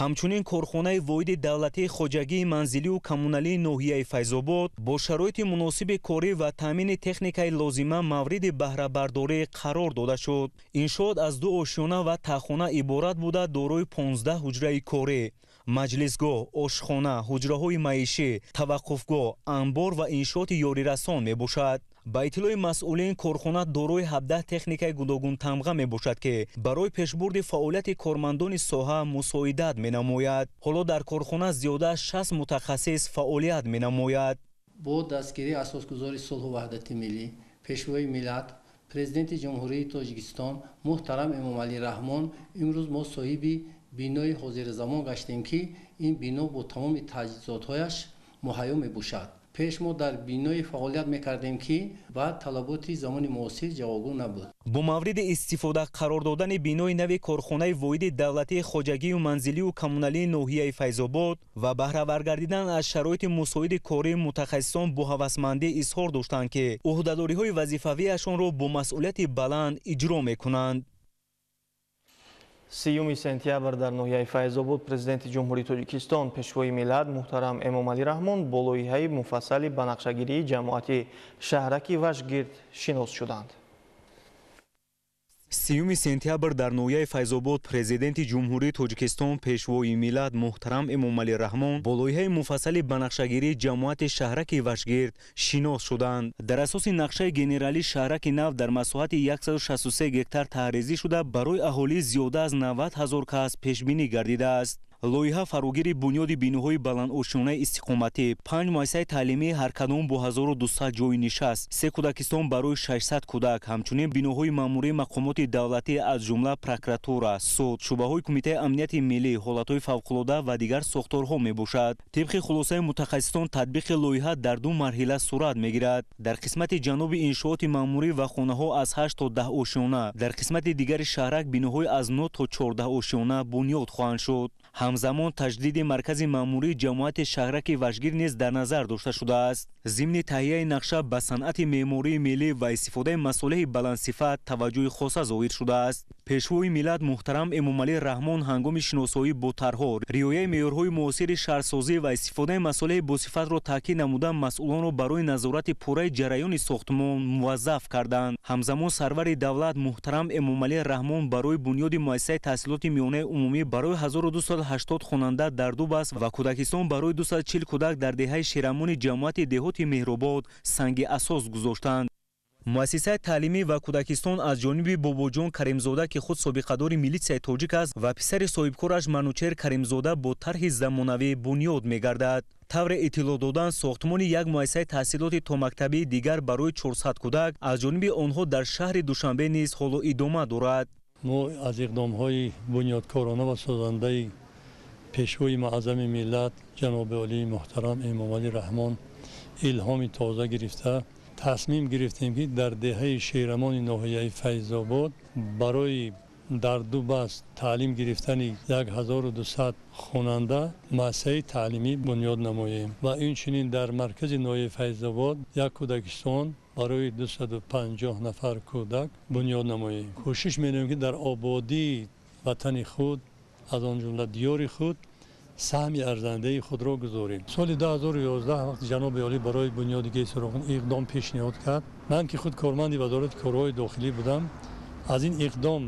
همچنین کارخانه واحد دولتی خوجگی منزلی و کمونالی ناحیه فیض‌آباد با شرایط مناسب کاری و تامین تکنیکای لازمه مورد بهره برداری قرار داده شد. انشاءات از 2 آشیانه و تاخانه عبارت بوده دارای 15 حجره کاری، مجلسگاه، آشخانه، حجره‌های معیشی، توقفگاه، انبار و انشاءات یاریرسان میباشد. با اطلاع مسئولین کارخانه دارای 17 تکنیکای گوناگون تمغه میباشد که برای پیشبرد فعالیت کارمندان ساحه مساعدت مینماید. حالا در کارخانه زیاده 60 متخصص فعالیت مینماید. با دستگیری اساسگذار صلح و وحدت ملی، پیشوای ملت، پرزیدنت جمهوری تاجیکستان محترم امامعلی رحمان، امروز ما صاحب بینای حاضر زمان گشتیم که این بینا با تمام تجهیزات‌هایش مهیا میباشد. پیش ما در بینای فعالیت میکردیم که بعد طلبات زمان معاصر جوابگو نبود. با مورد استفاده قرار دادن بینای نوی کارخانه واحد دولتی خوجگی و منزلی و کمونالی ناحیه فیض‌آباد و بهره برگردیدن از شرایط مساعد کاری متخصصان با هوسمندی اظهار داشتند که عهده‌داری‌های وظیفویشان را با مسئولیت بلند اجرا میکنند. 30 сентябр дар ноҳияи Файзобод президенти ҷумҳурии Тоҷикистон пешвои миллат муҳтарам Эмомалӣ Раҳмон бо лоиҳаи муфассали ба нақшагирии ҷамоати шаҳраки Вашгирд шинос шуданд. 30 сентябр дар ноҳияи Файзобод президенти ҷумҳурии Тоҷикистон пешвои миллат муҳтарам Эмомалӣ Раҳмон бо лоиҳаи муфассали ба нақшагирии ҷамоати шаҳраки Вашгирд шинос шуданд. дар асоси нақшаи генералии шаҳраки нав дар масоҳати 163 гектар таҳризӣ шуда барои аҳолии зиёда аз 90 000 кас пешбинӣ гардидааст. лоиҳа фаругири бунёди биноҳои баландошунаи истиқоматӣ, 5 муассисаи таълимии ҳар кадом бо 1200 ҷойи нишаст, 3 кӯдакистон барои 600 кӯдак, ҳамчунин биноҳои маъмурии мақомоти давлатӣ аз ҷумла прокуратура, суд, шӯъбаҳои кумитаи амнияти миллӣ, ҳолатҳои фавқулода ва дигар сохторҳо мебошад. тибқи хулосаи мутахассисон татбиқи лоиҳа дар 2 марҳила сурат мегирад. дар қисмати ҷануби иншооти маъмурӣ ва хонаҳо аз 8 то 10 ошиёна, дар қисмати дигари шаҳрак биноҳои аз 9 то 14 ошиёна бунёд хоҳанд шуд. ҳамзамон таҷдиди маркази маъмурии ҷамоати шаҳраки вашгир низ дар назар дошта шудааст. зимни таҳияи нақша ба санъати меъмории миллӣ ва истифодаи масолиҳи баландсифат таваҷҷӯҳи хоса зоҳир шудааст. пешвои миллат муҳтарам Эмомалӣ Раҳмон ҳангоми шиносоӣ бо тарҳо, риояи меъёрҳои муосири шаҳрсозӣ ва истифодаи масолиҳи босифатро таъкид намуда масъулонро барои назорати пурраи ҷараёни сохтмон муваззаф карданд. ҳамзамон сарвари давлат муҳтарам Эмомалӣ Раҳмон барои бунёди муассисаи таҳсилоти миёнаи умумӣ барои 1280 хонанда дар Дубас ва Кӯдакистон барои 240 кӯдак дар деҳаи Ширамони ҷамоати деҳоти Меҳробод санги асос гузоштанд. муассисаи таълимӣ ва Кӯдакистон аз ҷониби Бобоҷон Каримзода ки худ собиқадори милитсияи тоҷик аст ва писари соҳибкораш Манучер Каримзода бо тарҳи замонавӣ бунёд мегардад. тавре иттилоъ додан сохтмони як муассисаи таҳсилоти томактабии дигар барои 400 кӯдак аз ҷониби онҳо дар шаҳри Душанбе низ ҳоло идома дорад. мо аз иқдомҳои бунёдкорона ва созандаи пешвои муаззами миллат ҷаноби олии муҳтарам Эмомалӣ Раҳмон илҳоми тоза гирифта тасмим гирифтем ки дар деҳаи Шерамони ноҳияи Файзобод барои дар Дубас таълим гирифтани 1200 хонанда муассисаи таълимӣ бунёд намоем ва инчунин дар маркази ноҳияи Файзобод як Кӯдакистон барои 250 нафар кӯдак бунёд намоем. кӯшиш менамем ки дар ободии ватани худ аз он ҷумла диёри худ саҳми арзандаи худро гузорем. соли 2011 вақти ҷаноби олӣ барои бунёди гейси Сурохон иқдом пешниҳод кард, ман ки худ корманди вазорати корҳои дохилӣ будам, аз ин иқдом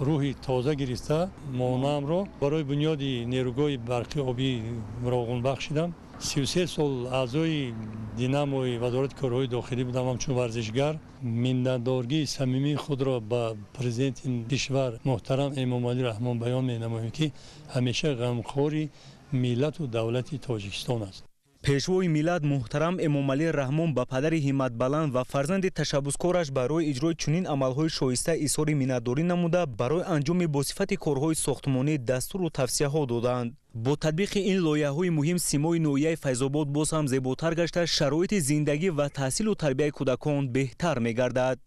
рӯҳи тоза гирифта монаамро барои бунёди нерӯгоҳи барқи обии муроғун бахшидам. 33 сол аъзои динамои вазорати корҳои дохилӣ будам ҳамчун варзишгар. миннатдоргии самимии худро ба президенти кишвар муҳтарам Эмомалӣ Раҳмон баён менамоем ки ҳамеша ғамхори миллату давлати Тоҷикистон аст. пешвои миллат муҳтарам Эмомалӣ Раҳмон ба падари ҳимматбаланд ва фарзанди ташаббускораш барои иҷрои чунин амалҳои шоиста изҳори миннатдорӣ намуда барои анҷоми босифати корҳои сохтмонӣ дастуру тавсияҳо доданд. бо татбиқи ин лоиҳаҳои муҳим симои ноҳияи Файзобод боз ҳам зеботар гашта шароити зиндагӣ ва таҳсилу тарбияи кӯдакон беҳтар мегардад.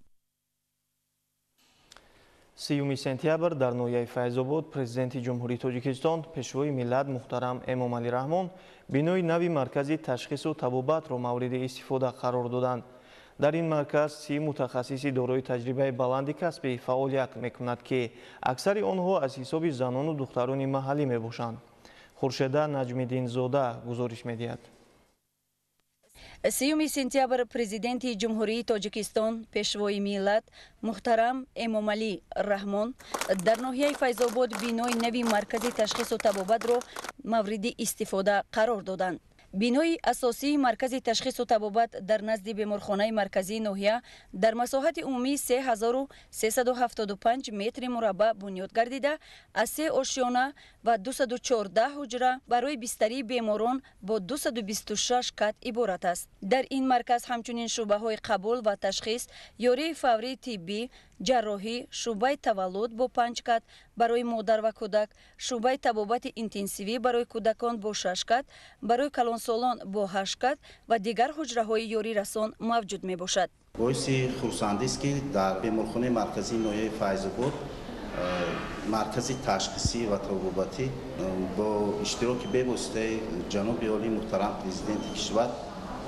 30 сентябр дар ноҳияи Файзобод президенти ҷумҳурии Тоҷикистон пешвои миллат муҳтарам Эмомалӣ Раҳмон бинои нави маркази ташхису табобатро мавриди истифода қарор доданд. дар ин марказ 30 мутахассиси дорои таҷрибаи баланди касбӣ фаъолият мекунад ки аксари онҳо аз ҳисоби занону духтарони маҳаллӣ мебошанд. хуршеда Наҷмиддинзода гузориш медиҳад. 30 сентябр президенти ҷумҳурии Тоҷикистон пешвои миллат муҳтарам Эмомалӣ Раҳмон дар ноҳияи Файзобод бинои нави маркази ташхису табобатро мавриди истифода қарор доданд. бинои асосии маркази ташхису табобат дар назди беморхонаи марказии ноҳия дар масоҳати умумии 3375 метри мураббаъ бунёд гардида аз 3 ошёна ва 214 ҳуҷра барои бистарии беморон бо 226 кат иборат аст. дар ин марказ ҳамчунин шуъбаҳои қабул ва ташхис, ёрии фаврии тиббӣ, ҷарроҳӣ, шуъбаи таваллуд бо 5 кат барои модар ва кӯдак, шуъбаи табобати интенсивӣ барои кӯдакон бо 6 кат, барои калонсолон бо 8 кат ва дигар ҳуҷраҳои ёрирасон мавҷуд мебошад. боиси хурсандист ки дар беморхонаи марказии ноҳияи Файзобод маркази ташхисӣ ва табобатӣ бо иштироки бевоситаи ҷаноби олии муҳтарам президенти кишвар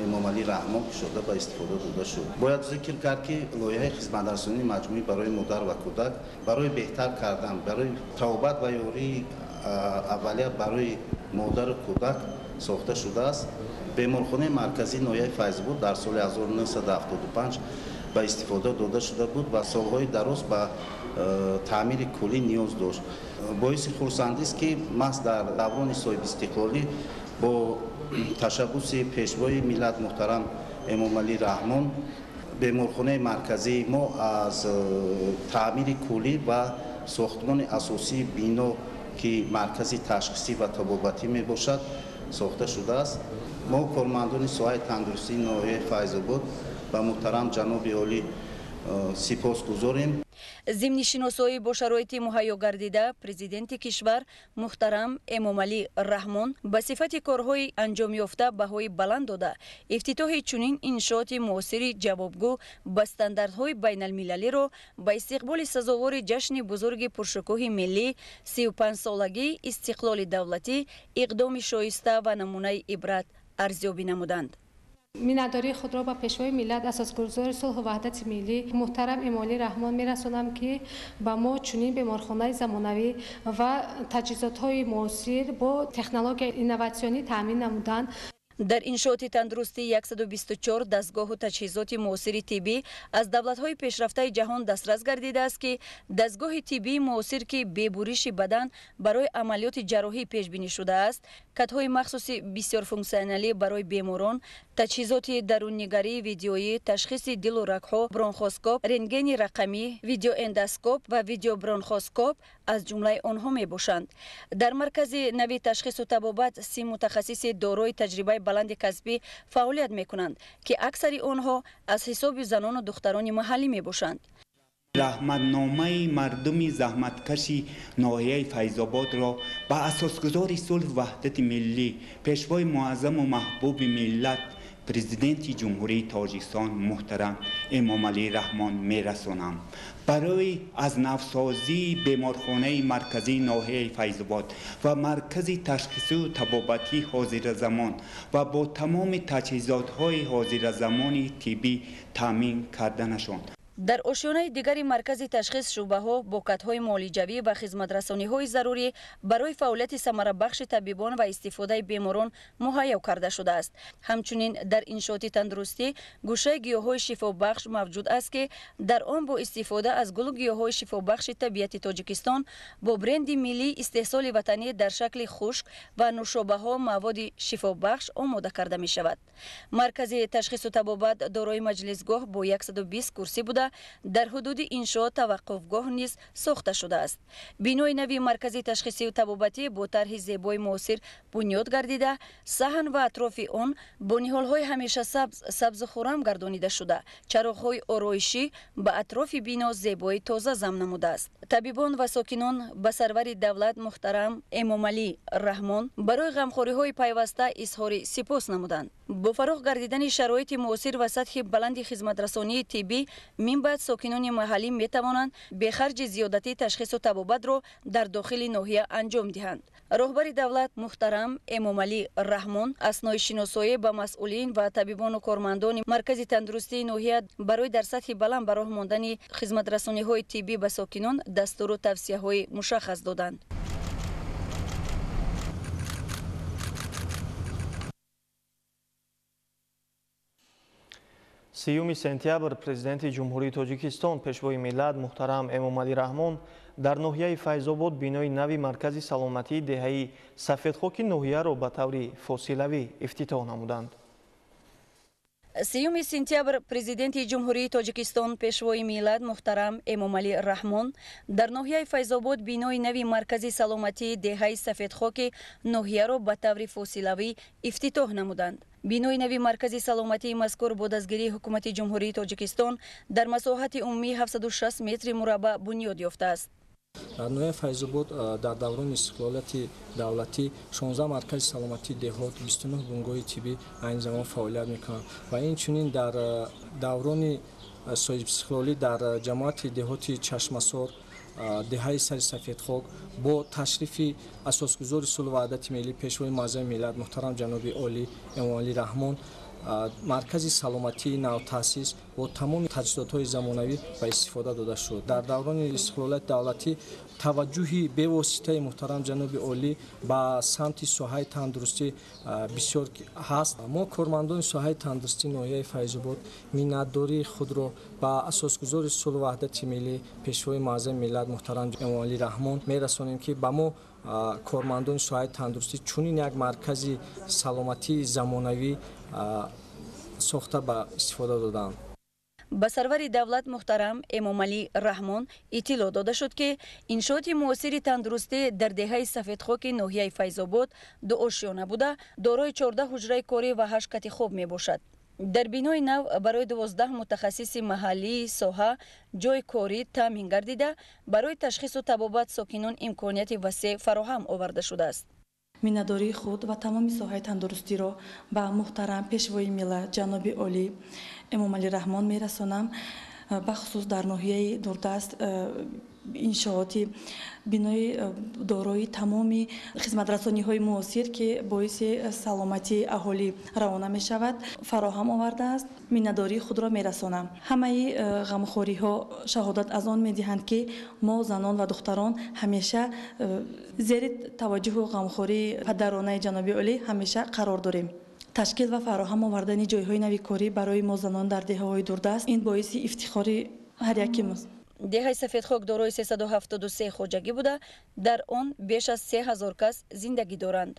Эмомалӣ Раҳмон кушода ба истифода дода шуд. бояд зикр кард ки лоиҳаи хизматрасонии маҷмӯӣ барои модар ва кӯдак барои беҳтар кардан барои табобат ва ёрии аввалия барои модару кӯдак сохта шудааст. беморхонаи марказии ноҳияи Файзобод дар соли 1975 ба истифода дода шуда буд ва солҳои дароз ба таъмири куллӣ ниёз дошт. боиси хурсандист ки маҳз дар даврони соҳибистиқлолӣ бо ташаббуси пешвои миллат муҳтарам Эмомалӣ Раҳмон беморхонаи марказии мо аз таъмири куллӣ ва сохтмони асосии бино ки маркази ташхисӣ ва табобатӣ мебошад сохта шудааст. мо кормандони соҳаи тандурустии ноҳияи Файзобод ба муҳтарам ҷаноби олӣ сипосгузорем. ضمن شناسایی با شرایط مهیا گردیده президенти کشور محترم امامعلی رحمان به صفت کارهای انجام یافته بهای بلند داده افتتاح چنین انشاءات معاصر جوابگو به استانداردهای بین المللی را به استقبال سزاوار جشن بزرگ پرشکوه ملی 35 سالگی استقلال دولتی اقدام شایسته و نمونه عبرت ارزیابی نمودند. میناداری خود را به پیشوای ملت اساسگذار صلح و وحدت ملی محترم امامعلی رحمان میرسانم که با ما چنین بیمارخانه زمانوی و تجهیزات‌های معاصر با تکنولوژی اینوواسیونی تامین نمودند. در انشاءات تندرستی 124 دستگاه و تجهیزات معاصر طبی از دولت‌های پیشرفته جهان دسترس گردیده است که دستگاه طبی معاصر که به برش بدن برای عملیات جراحی پیش بینی شده است، کت‌های مخصوص بسیار فونکسیونالی برای بیماران، تجهیزات درون‌نگری ویدیویی، تشخیص دل و رگ‌ها، برونخوسکوپ، رنتگن رقمی، ویدیو اندوسکوپ و ویدیو برونخوسکوپ از جمله آنها میباشند. در مرکز نوی تشخیص و طبابت 30 متخصص دارای تجربه بلند کسبی فعالیت میکنند که اکثر آنها از حساب زنان و دختران محلی میباشند. رحمتنامه مردم زحمتکش ناحیه فیض‌آباد را به اساسگذار صلح و وحدت ملی پیشوای معظم و محبوب ملت پرزیدنت جمهوری تاجیکستان محترم امامعلی رحمان میرسانم. برای از نوسازی بیمارخانه مرکزی ناحیه فیض‌آباد و مرکز تشخیصی و طبابتی حاضر زمان و با تمام تجهیزات‌های حاضر زمان طبی تامین کردنشان. در آشیانه دیگر مرکز تشخیص شبه‌ها با کادهای معالجوی و خدمت‌رسانی‌های ضروری برای فعالیت ثمره بخش طبیبان و استفاده بیماران مهیا کرده شده است. همچنین در انشاءات تندرستی گوشه گیاهای شفابخش موجود است که در آن با استفاده از گل و گیاهای شفابخش طبیعت تاجیکستان با برند ملی استحصال وطنی در شکل خشک و نوشابه‌ها مواد شفابخش آماده کرده می شود. مرکز تشخیص و طبابت دارای مجلسگاه با 120 کرسی بوده در حدود انشاء توقفگاه نیز ساخته شده است. بینای نوی مرکز تشخیصی و طبابتی با طرح زیبای معاصر بنیاد گردیده، صحن و اطراف آن با نهال‌های همیشه سبز خرم گردانیده شده، چراغ‌های آرایشی به اطراف بنا زیبایی تازه ضم نموده است. طبیبان و ساکنان به سرور دولت محترم امامعلی رحمان برای غمخوری‌های پیوسته اظهار سپاس نمودند. با فراخ گردیدن شرایط معاصر و سطح بلند خدمت‌رسانی طبی من بعد ساکنان محلی می توانند به خرج زیادتی تشخیص و طبابت را در داخل ناحیه انجام دهند. رهبر دولت محترم امامعلی رحمان اثنای شناسایی با مسئولین و طبیبان و کارمندان مرکز تندرستی ناحیه برای در سطح بلند به راه ماندن خدمت‌رسانی‌های طبی به ساکنان دستور و توصیه‌های مشخص دادند. سیوم سپتامبر президенти ҷумҳурии тоҷикистон пешвои миллат муҳтарам эмомалӣ раҳмон дар ноҳияи файзобод бинои нави маркази саломатии деҳаи сафедхоки ноҳияро ба таври фосилавӣ ифтитоҳ намуданд. 3 сентябр президенти ҷумҳурии тоҷикистон пешвои миллат муҳтарам эмомалӣ раҳмон дар ноҳияи файзобод бинои нави маркази саломатии деҳаи сафедхоки ноҳияро ба таври фосилавӣ ифтитоҳ намуданд. бинои нави маркази саломатии мазкур бо дастгирии ҳукумати ҷумҳурии тоҷикистон дар масоҳати умумии 760 метри мураббаъ бунёд ёфтааст. дар ноҳияи файзобод дар даврони истиқлолияти давлатӣ 16 маркази саломатии деҳот 29 бунгоҳи тиббӣ айни замон фаъолият мекунанд ва инчунин дар даврони соҳибистиқлолӣ дар ҷамоати деҳоти чашмасор деҳаи сари сафедхок бо ташрифи асосгузори сулҳу ваҳдати миллӣ пешвои муаззами миллат муҳтарам ҷаноби олӣ эмомалӣ раҳмон маркази саломатии навтаъсис бо тамоми таҷҳизотҳои замонавӣ ба истифода дода шуд. дар даврони истиқлолияти давлатӣ таваҷҷӯҳи бевоситаи муҳтарам ҷаноби олӣ ба самти соҳаи тандурустӣ бисёр ҳаст. мо кормандони соҳаи тандурустии ноҳияи файзобод миннатдории худро ба асосгузори сулҳу ваҳдати миллӣ пешвои муаззами миллат муҳтарам эмомалӣ раҳмон мерасонем ки ба мо кормандони соҳаи тандурустӣ чунин як маркази саломатии замонавӣ сохта ба истифода доданд. ба сарвари давлат муҳтарам эмомалӣ раҳмон иттилоъ дода шуд ки иншооти муосири тандурустӣ дар деҳаи сафедхоки ноҳияи файзобод дуошёна буда дорои 14 ҳуҷраи корӣ ва 8 кати хоб мебошад. дар бинои нав барои 12 мутахассиси маҳаллии соҳа ҷойи корӣ таъмин гардида барои ташхису табобат сокинон имконияти васеъ фароҳам оварда шудааст. миннатдории худ ва тамоми соҳаи тандурустиро ба муҳтарам пешвои миллат ҷаноби олӣ эмомалӣ раҳмон мерасонам. бахусус дар ноҳияи дурдаст иншооти бинои дорои тамоми хизматрасониҳои муосир ки боиси саломатии аҳолӣ равона мешавад фароҳам овардааст. миннатдории худро мерасонам. ҳамаи ғамхориҳо шаҳодат аз он медиҳанд ки мо занон ва духтарон ҳамеша зери таваҷҷӯҳу ғамхории падаронаи ҷаноби олӣ ҳамеша қарор дорем. ташкил ва фароҳам овардани ҷойҳои нави корӣ барои мо занон дар деҳаҳои дурдаст ин боиси ифтихори ҳар якимост. деҳаи сафедхок дорои 373 хоҷагӣ буда дар он беш аз 3000 кас зиндагӣ доранд.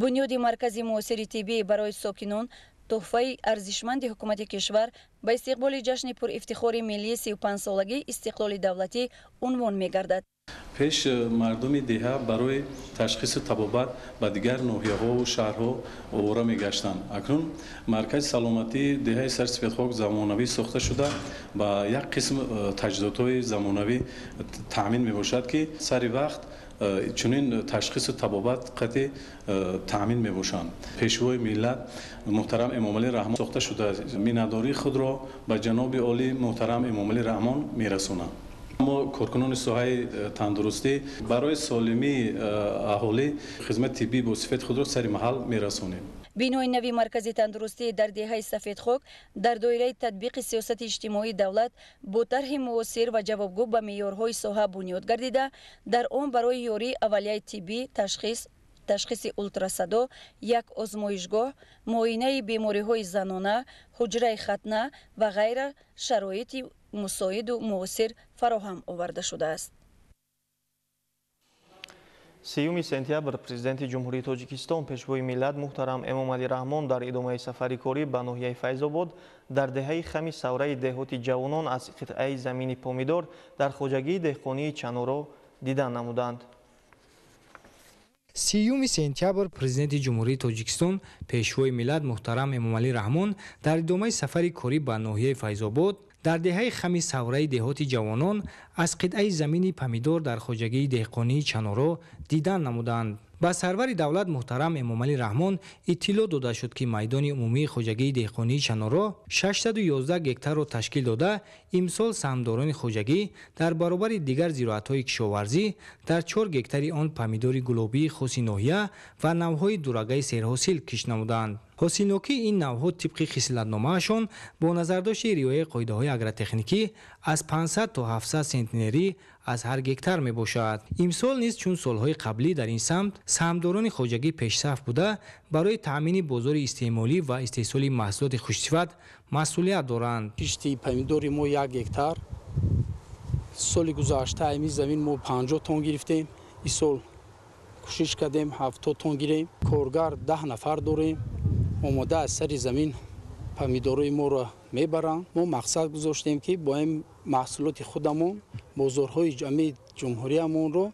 бунёди маркази муосири тиббӣ барои сокинон тӯҳфаи арзишманди ҳукумати кишвар ба истиқболи ҷашни пурифтихори миллии 35-солагии истиқлоли давлатӣ унвон мегардад. пеш мардуми деҳа барои ташхису табобат ба дигар ноҳияҳову шаҳрҳо овора мегаштанд. акнун маркази саломатии деҳаи сарсафедхок замонавӣ сохта шуда ба як қисм таҷҳизотҳои замонавӣ таъмин мебошад ки сари вақт чунин ташхису табобат қати таъмин мебошанд. пешвои миллат муҳтарам эмомалӣ раҳмон сохта шуда миннатдории худро ба ҷаноби олӣ муҳтарам эмомалӣ раҳмон мерасонам. мо коркунони соҳаи тандурустӣ барои солимии аҳолӣ хизмати тиббии босифати худро сари маҳал мерасонем. бинои нави маркази тандурустӣ дар деҳаи сафедхок дар доираи татбиқи сиёсати иҷтимоии давлат бо тарҳи муосир ва ҷавобгӯ ба меъёрҳои соҳа бунёд гардида дар он барои ёрии аввалияи тиббӣ ташхиси ултрасадо як озмоишгоҳ муоинаи бемориҳои занона ҳуҷраи хатна ва ғайра шароити мусоиду муосир фароҳам оварда шудааст. 3 сентябр президенти ҷумҳурии тоҷикистон пешвои миллат муҳтарам эмомалӣ раҳмон дар идомаи сафари корӣ ба ноҳияи файзобод дар деҳаи хами савраи деҳоти ҷавонон аз қитъаи замини помидор дар хоҷагии деҳқонии Чаноро дидан намуданд. 3 сентябр президенти ҷумҳурии тоҷикистон пешвои миллат муҳтарам эмомалӣ раҳмон дар идомаи сафари корӣ ба ноҳияи файзобод дар деҳаи хами савраи деҳоти ҷавонон аз қитъаи замини помидор дар хоҷагии деҳқонии Чаноро дидан намуданд. ба сарвари давлат муҳтарам эмомалӣ раҳмон иттилоъ дода шуд ки майдони умумии хоҷагии деҳқонии Чаноро 611 гектарро ташкил дода имсол саҳмдорони хоҷагӣ дар баробари дигар зироатҳои кишоварзӣ дар 4 гектари он помидори гулобии хоси ноҳия ва навъҳои дурагаи серҳосил кишт намуданд. ҳосилнокии ин навъҳо тибқи хислатномаашон бо назардошти риояи қоидаҳои агротехникӣ аз 500 то 700 сентнерӣ аз ҳар гектар мебошад. имсол низ чун солҳои қаблӣ дар ин самт саҳмдорони хоҷагӣ пешсаф буда барои таъмини бозори истеъмолӣ ва истеҳсоли маҳсулоти хушсифат масъулият доранд. кишти помидори мо 1 гектар соли гузашта ами замин мо 50 тонн гирифтем. ин сол кӯшиш кардем 70 тонн гирем. коргар 10 нафар дорем. омода аз сари замин помидорои моро мебаранд. мо мақсад гузоштем ки бо ин маҳсулоти худамон бозорҳои ҷамъи ҷумҳуриямонро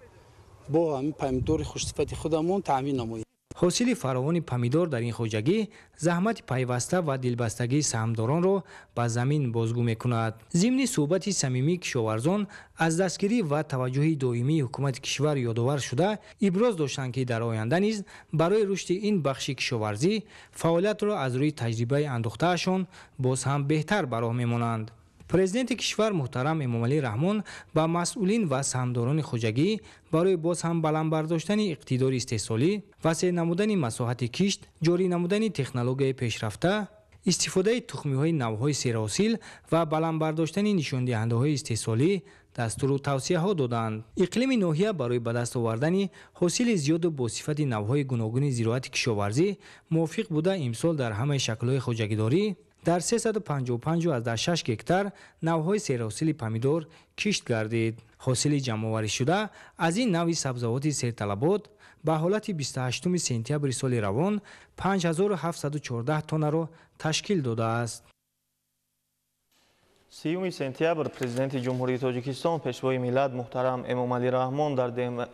бо ҳамин помидори хушсифати худамон таъмин намоем. ҳосили фаровони помидор дар ин хоҷагӣ заҳмати пайваста ва дилбастагии саҳмдоронро ба замин бозгӯ мекунад. зимни суҳбати самимии кишоварзон аз дастгирӣ ва таваҷҷӯҳи доимии ҳукумати кишвар ёдовар шуда иброз доштанд ки дар оянда низ барои рушди ин бахши кишоварзӣ фаъолиятро аз рӯи таҷрибаи андӯхтаашон боз ҳам беҳтар ба роҳ мемонанд. президенти кишвар муҳтарам эмомалӣ раҳмон ба масъулин ва саҳмдорони хоҷагӣ барои боз ҳам баландбардоштани иқтидори истеҳсолӣ, васеъ намудани масоҳати кишт, ҷорӣ намудани технологияи пешрафта, истифодаи тухмиҳои навъҳои серҳосил ва баландбардоштани нишондиҳандаҳои истеҳсолӣ дастуру тавсияҳо доданд. иқлими ноҳия барои ба даст овардани ҳосили зиёду босифати навъҳои гуногуни зироати кишоварзӣ мувофиқ буда имсол дар ҳамаи шаклҳои хоҷагидорӣ дар 355,6 гектар навъҳои серҳосили помидор кишт гардид. ҳосили ҷамъоваришуда аз ин навъи сабзавоти серталабот ба ҳолати 28 сентябри соли равон 5714 тоннаро ташкил додааст. 3 сентябр президенти ҷумҳурии тоҷикистон пешвои миллат муҳтарам эмомалӣ раҳмон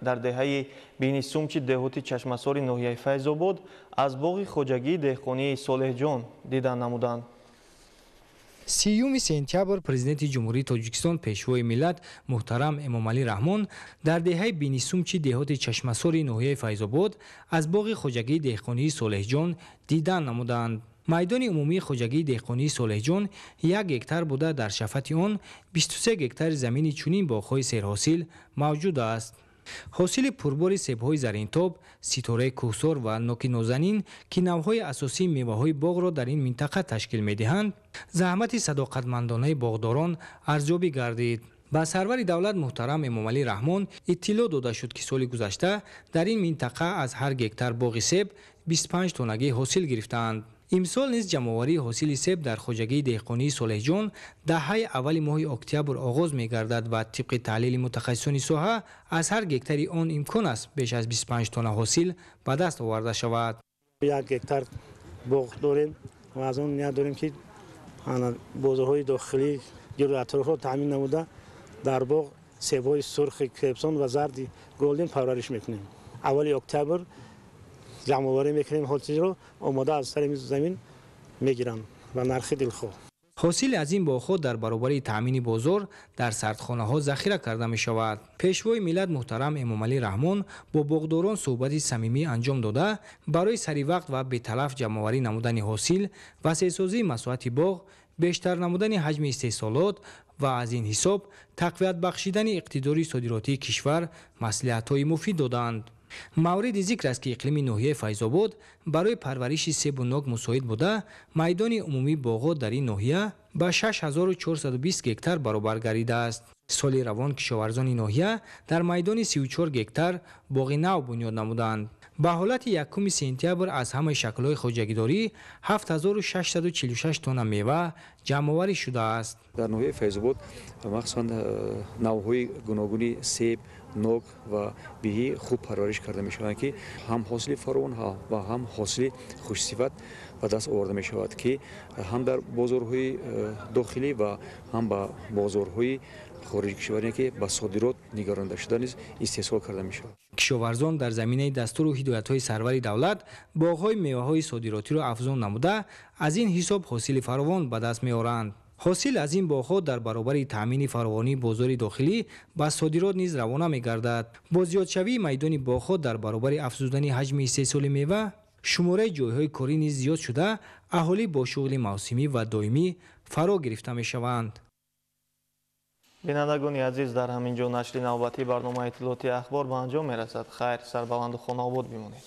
дар деҳаи бинисумчи деҳоти чашмасори ноҳияи файзобод аз боғи хоҷагии деҳқонии солеҳҷон дидан намуданд. 30 сентябр президенти ҷумҳурии тоҷикистон пешвои миллат муҳтарам эмомалӣ раҳмон дар деҳаи бинисумчи деҳоти чашмасори ноҳияи файзобод аз боғи хоҷагии деҳқонии солеҳҷон дидан намуданд. майдони умумии хоҷагии деҳқонии солеҳҷон 1 гектар буда дар шафати он 23 гектари замини чунин боғҳои серҳосил мавҷуд аст. ҳосили пурбори себҳои заринтоб, ситораи кӯҳсор ва ноки нозанин ки навъҳои асосии меваҳои боғро дар ин минтақа ташкил медиҳанд, заҳмати садоқатмандонаи боғдорон арзёбӣ гардид. ба сарвари давлат муҳтарам эмомалӣ раҳмон иттилоъ дода шуд ки соли гузашта дар ин минтақа аз ҳар гектар боғи себ 25 тонагӣ ҳосил гирифтаанд. имсол низ ҷамъоварии ҳосили себ дар хоҷагии деҳқонии солеҳҷон даҳаи аввали моҳи октябр оғоз мегардад ва тибқи таҳлили мутахассисони соҳа аз ҳар гектари он имкон аст беш аз 25 тонна ҳосил ба даст оварда шавад. 1 гектар боғ дорем ва аз он ният дорем ки бозорҳои дохилӣ гирду атрофро таъмин намуда дар боғ себҳои сурхи крепсон ва зарди голден парвариш мекунем. аввали октябр ҷамъоварӣ мекунем, ҳосилро омода аз сари замин мегиранд ва нархи дилхоҳ. ҳосили аз ин боғҳо дар баробари таъмини бозор дар сардхонаҳо захира карда мешавад. пешвои миллат муҳтарам эмомалӣ раҳмон бо боғдорон суҳбати самимӣ анҷом дода барои саривақт ва беталаф ҷамъоварӣ намудани ҳосил, васеъсозии масоати боғ, бештар намудани ҳаҷми истеҳсолот ва аз ин ҳисоб тақвият бахшидани иқтидори содиротии кишвар маслиҳатҳои муфид доданд. мавриди зикр аст ки иқлими ноҳияи файзобод барои парвариши себу нок мусоид буда майдони умумии боғҳо дар ин ноҳия ба 6420 гектар баробар гардидааст. соли равон кишоварзони ноҳия дар майдони 34 гектар боғи нав бунёд намуданд. ба ҳолати 1 сентябр аз ҳамаи шаклҳои хоҷагидорӣ 7646 тонна мева ҷамъоварӣ шудааст. дар ноҳияи файзобод махсусан навъҳои гуногуни себ, нок ва биҳӣ хуб парвариш карда мешаванд ки ҳам ҳосили фаровон ва ҳам ҳосили хушсифат ба даст оварда мешавад ки ҳам дар бозорҳои дохилӣ ва ҳам ба бозорҳои хориҷи кишваре ки ба содирот нигаронда шуда низ истеҳсол карда мешавад. кишоварзон дар заминаи дастуру ҳидоятҳои сарвари давлат боғҳои меваҳои содиротиро афзун намуда аз ин ҳисоб ҳосили фаровон ба даст меоранд. ҳосил аз ин боғҳо дар баробари таъмини фаровонии бозори дохилӣ ба содирот низ равона мегардад. бо зиёдшавии майдони боғҳо дар баробари афзудани ҳаҷми истеҳсоли мева, шумораи ҷойҳои корӣ низ зиёд шуда, аҳолӣ бо шуғли мавсимӣ ва доимӣ фаро гирифта мешаванд. бинандагони азиз, дар ҳамин ҷо нашри навбатии барномаи иттилоъоти ахбор ба анҷом мерасад. хайр, сарбаланду хонобод бимонед.